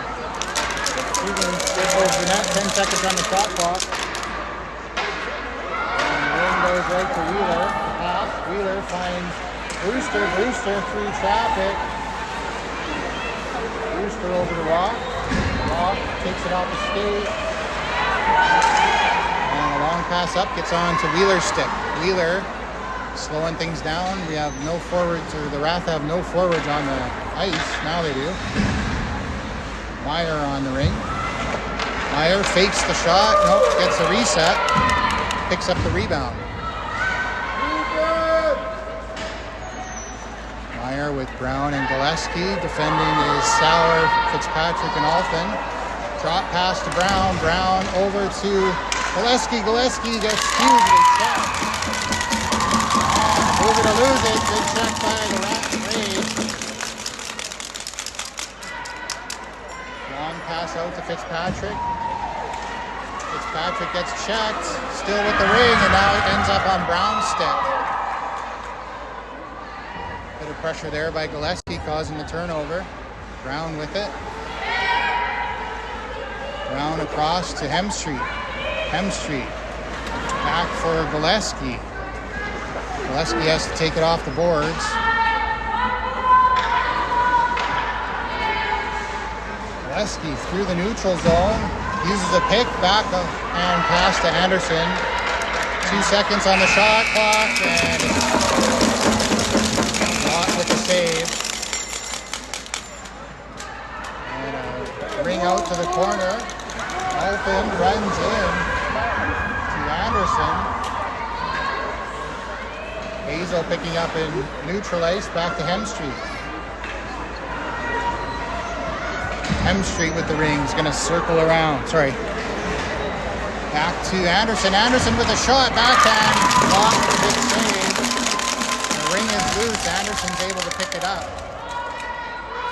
Pegan goes the net. 10 seconds on the shot clock. And the ring goes right to Wheeler. Pass. Wheeler finds Brewster. Brewster through traffic. Brewster over to Rock. Rock takes it off the skate. And a long pass up gets on to Wheeler's stick. Wheeler slowing things down. We have no forwards, or the RATH have no forwards on the ice. Now they do. Meyer on the ring. Meyer fakes the shot. Nope, gets a reset. Picks up the rebound. Meyer with Brown and Gillespie. Defending is Sauer, Fitzpatrick, and Alton. Drop pass to Brown. Brown over to Gillespie. Gillespie gets hugely checked. Over to lose it. Good check by the RATH Rage. Long pass out to Fitzpatrick. Fitzpatrick gets checked. Still with the ring, and now it ends up on Brown's stick. Bit of pressure there by Gillespie causing the turnover. Brown with it. Brown across to Hemstreet. Hemstreet back for Gillespie. Gillespie has to take it off the boards. Gillespie through the neutral zone. Uses a pick back and pass to Anderson. 2 seconds on the shot clock, and Rock with a save. And a ring out to the corner. Alpin runs in to Anderson. Hazel picking up in neutral ice, back to Hemstreet. Hemstreet with the ring, is going to circle around. Sorry. Back to Anderson. Anderson with a shot, backhand. Block with a big save. The ring is loose. Anderson's able to pick it up.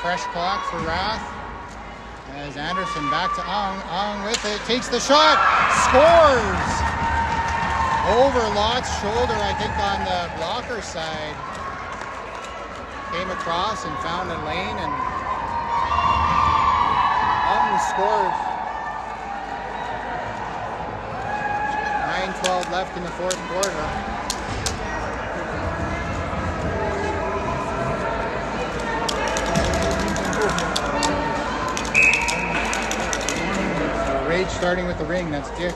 Fresh clock for RATH. As Anderson back to Ong. Ong with it. Takes the shot. Scores! Over Lott's shoulder, I think on the blocker side. Came across and found a lane, and Ong scores. 9:12 left in the fourth quarter. Rage starting with the ring, that's Dick.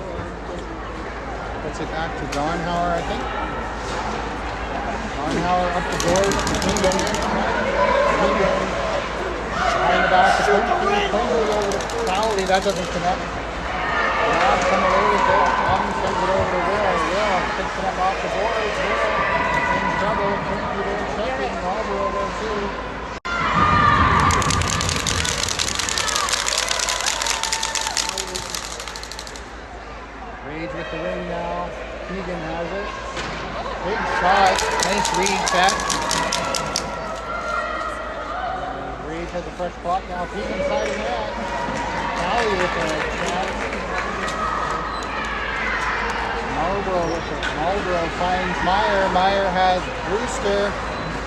Puts it back to Donhauer, I think. Donhauer up the board to Keegan. Keegan behind the back to Quincy. Over to Crowley, that doesn't connect. Rob coming over with it. Sends it over to Will. Will picks it up off the board. Will in trouble. Quincy there checking. Marlboro there too. Rage with the ring now. Keegan has it. Big shot. Nice read set. Rage has the fresh clock now. Keegan side of net. Valley with the shot. Marlboro with it. Marlboro finds Meyer. Meyer has Brewster.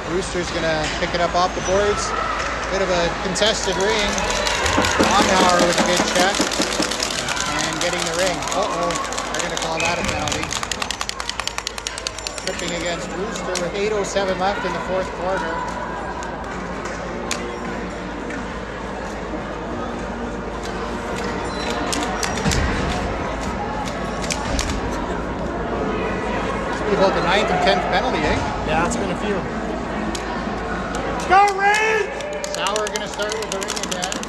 Brewster's going to pick it up off the boards. Bit of a contested ring. Onhauer with a good check. And getting the ring. Uh-oh. They're going to call that a penalty. Tripping against Brewster with 8:07 left in the fourth quarter. About the 9th and 10th penalty, eh? Yeah, it's been a few. Go, Ray! Sauer going to start with the ring again.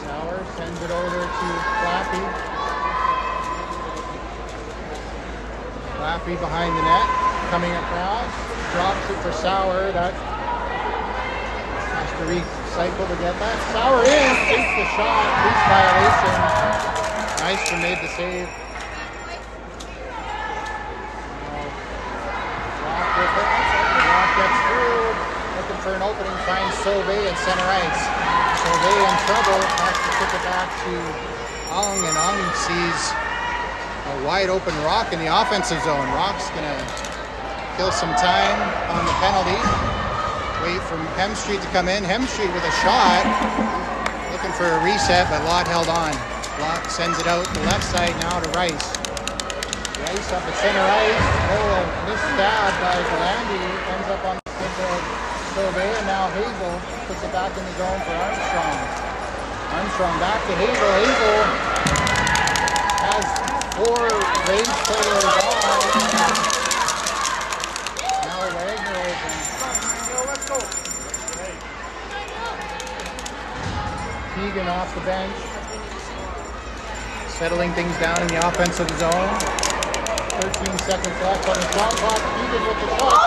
Sauer sends it over to Flappy. Flappy behind the net, coming across, drops it for Sauer. That has to recycle to get that. Sauer in, takes the shot, loose violation. Nystrom made the save. Gets through, looking for an opening, finds Sauvé at center ice. Sauvé in trouble, has to kick it back to Ong, and Ong sees a wide open Rock in the offensive zone. Rock's gonna kill some time on the penalty. Wait for Hemstreet to come in. Hemstreet with a shot, looking for a reset, but Lott held on. Lott sends it out the left side now to Rice. Rice up at center ice. Oh, a missed stab by Galandi. Ends up on the stick of Sauvé, and now Hazel puts it back in the zone for Armstrong. Armstrong back to Hazel. Hazel has 4 range players on. Now Wagner open. Let's go. Keegan off the bench. Settling things down in the offensive zone. 13 seconds left on the shot clock. Keegan with the shot.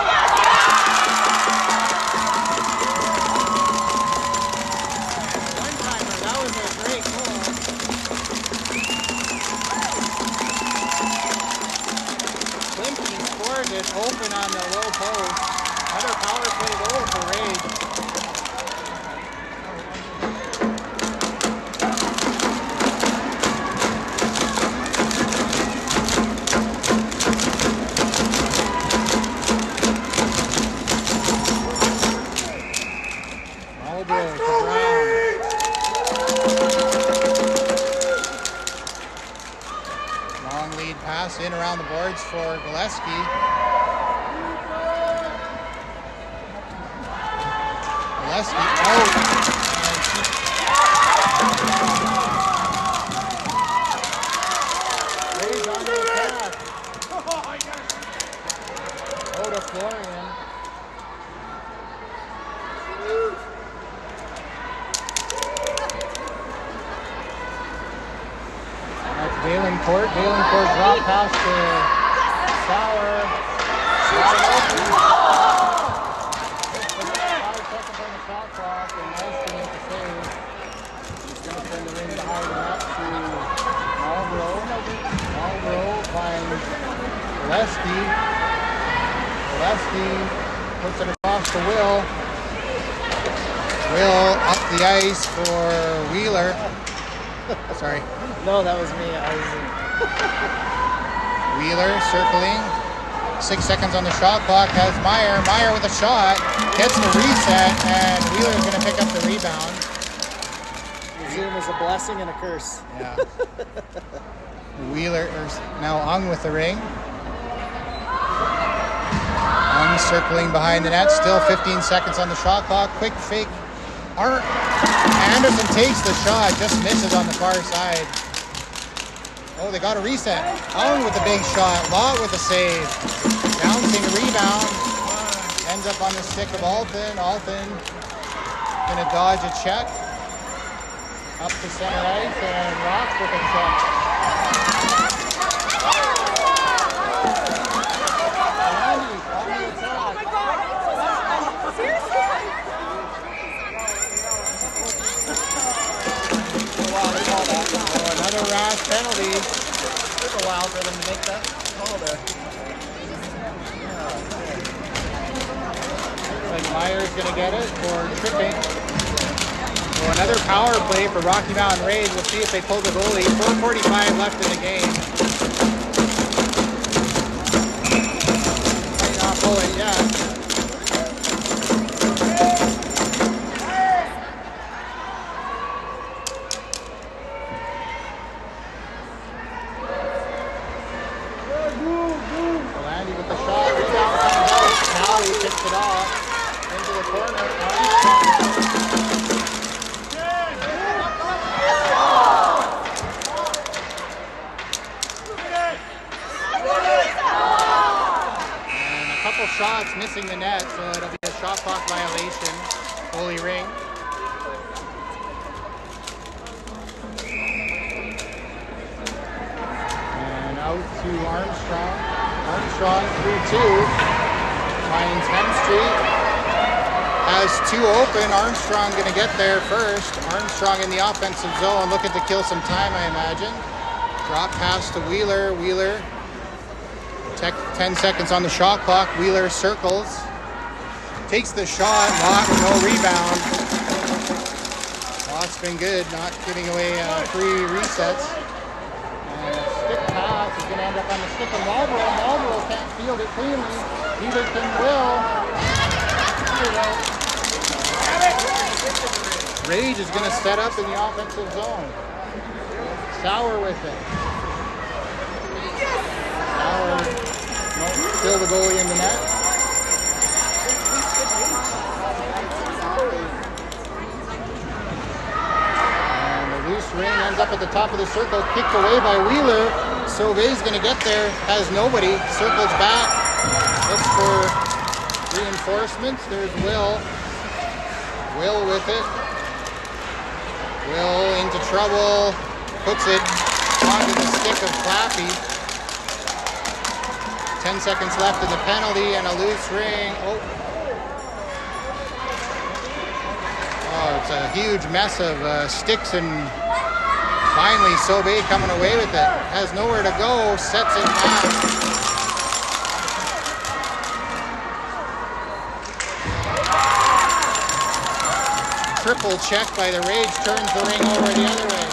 One-timer. That was a great goal. Clinton scored it open on the low post. Another power play goal for Rage. in around the boards for Gillespie. Gillespie out. Ray's on the attack. Oh, to Florian. That's Dalen Court. Dalen Court drop pass to Sauer. Sauer open. 5 seconds on the shot clock, and nice to make the save. He's going to send the ring behind the net to Marlborough. Marlborough finds Gillespie. Gillespie puts it across to Will. Will up the ice for Wheeler. Sorry. No, that was me. Wheeler circling. 6 seconds on the shot clock. Has Meyer. Meyer with a shot. Gets the reset, and Wheeler's going to pick up the rebound. Zoom is a blessing and a curse. Yeah. Wheeler now Ung with the ring. Ung circling behind the net. Still 15 seconds on the shot clock. Quick fake. Anderson takes the shot. Just misses on the far side. Oh, they got a reset. Ung with a big shot. Lott with a save. Bouncing rebound. Ends up on the stick of Alton. Alton gonna dodge a check. Up to center ice, and Rock with a check. Randy on the attack. Seriously? Oh, another RATH penalty. Took a while for them to make that call there. Like Meyer's gonna get it for tripping. So another power play for Rocky Mountain Rays. We'll see if they pull the goalie. 4:45 left in the game. Might not pull it yet. Landy with the shot. Rebound comes out. Now he picks it off into the corner. Shots missing the net, so it'll be a shot clock violation. Goalie ring. And out to Armstrong. Armstrong 3-2. Finds Hemstreet. Has 2 open. Armstrong gonna get there first. Armstrong in the offensive zone, looking to kill some time, I imagine. Drop pass to Wheeler. Wheeler. 10 seconds on the shot clock. Wheeler circles. Takes the shot. Lott with no rebound. Lott's been good, not giving away free resets. And a stick pass is going to end up on the stick of Marlborough. Marlborough can't field it cleanly. Neither can Will. Rage is going to set up in the offensive zone. Sauer with it. Sauer. Still the goalie in the net. And the loose ring ends up at the top of the circle, kicked away by Wheeler. Sauve's going to get there, has nobody, circles back, looks for reinforcements. There's Will. Will with it. Will into trouble, puts it onto the stick of Clappy. 10 seconds left of the penalty and a loose ring. Oh, it's a huge mess of sticks, and finally Sauve coming away with it. Has nowhere to go, sets it back. Triple check by the Rage, turns the ring over the other way.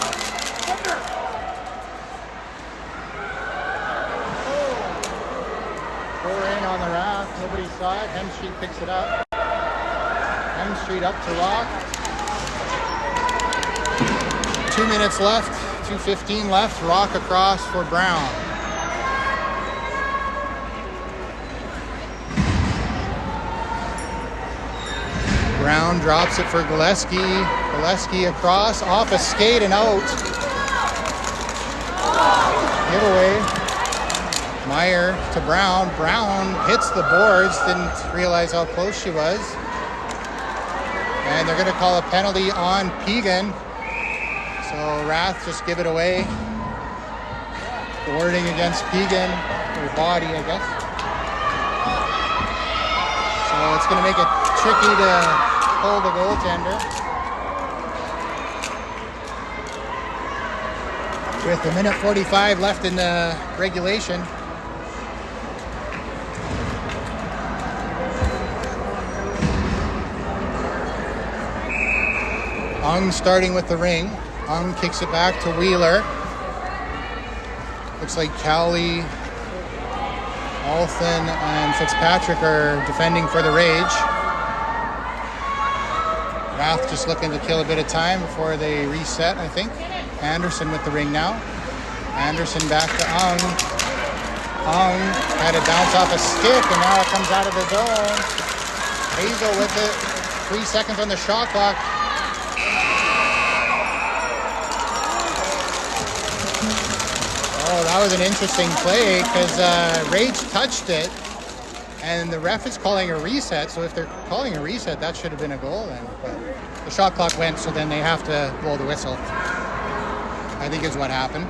On the RATH, nobody saw it. Hemstreet picks it up. Hemstreet up to Rock. 2 minutes left, 2:15 left. Rock across for Brown. Brown drops it for Gillespie. Gillespie across, off a skate and out. Giveaway. Meyer to Brown. Brown hits the boards. Didn't realize how close she was. And they're going to call a penalty on Pegan. So RATH just give it away. Boarding against Pegan. Her body, I guess. So it's going to make it tricky to hold the goaltender. With a minute 45 left in the regulation. Ung starting with the ring. Ung kicks it back to Wheeler. Looks like Cowley, Alton, and Fitzpatrick are defending for the Rage. RATH just looking to kill a bit of time before they reset, I think. Anderson with the ring now. Anderson back to Ung. Ung had it bounce off a stick, and now it comes out of the zone. Hazel with it. 3 seconds on the shot clock. Oh, that was an interesting play because Rage touched it, and the ref is calling a reset. So if they're calling a reset, that should have been a goal then. But the shot clock went, so then they have to blow the whistle. I think is what happened.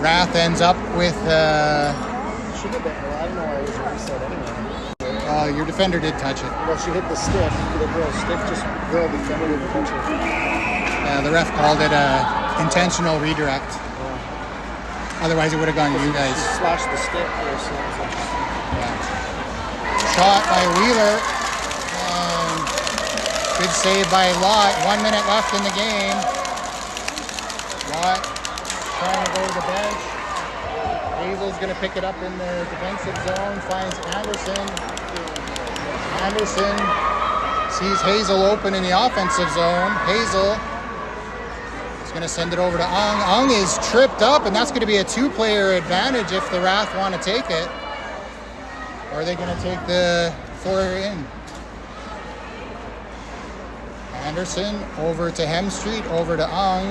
RATH ends up with. Should have been. Well, I don't know why it was a reset anyway. Your defender did touch it. Well, she hit the stick. The girl's stick just girl defender didn't touch it. The ref called it a intentional redirect. Otherwise, it would have gone to you guys. She slashed the stick there, so it was like, Shot by Wheeler. And good save by Lott. 1 minute left in the game. Lott trying to go to the bench. Hazel's going to pick it up in the defensive zone. Finds Anderson. Anderson sees Hazel open in the offensive zone. Hazel is going to send it over to Ung. Ung is tripped up, and that's going to be a two-player advantage if the RATH want to take it. Or are they going to take the four in? Anderson over to Hemstreet, over to Ung.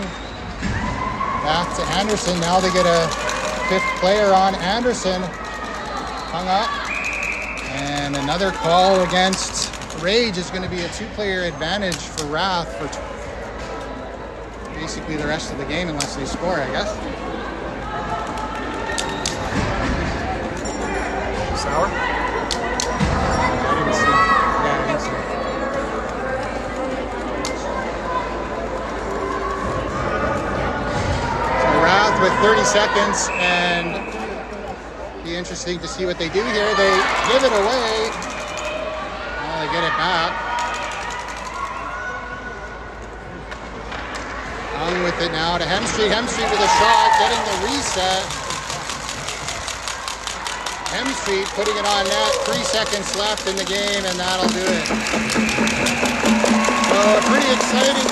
Back to Anderson. Now they get a fifth player on Anderson. Hung up. And another call against Rage is going to be a two-player advantage for RATH for basically the rest of the game unless they score, I guess. sour? I didn't see. Yeah, I didn't see. So RATH with 30 seconds, and be interesting to see what they do here. They give it away. Well, they get it back. On with it now to Hemstreet. Hemstreet with a shot, getting the reset. Hemstreet putting it on net. 3 seconds left in the game, and that'll do it. So a pretty exciting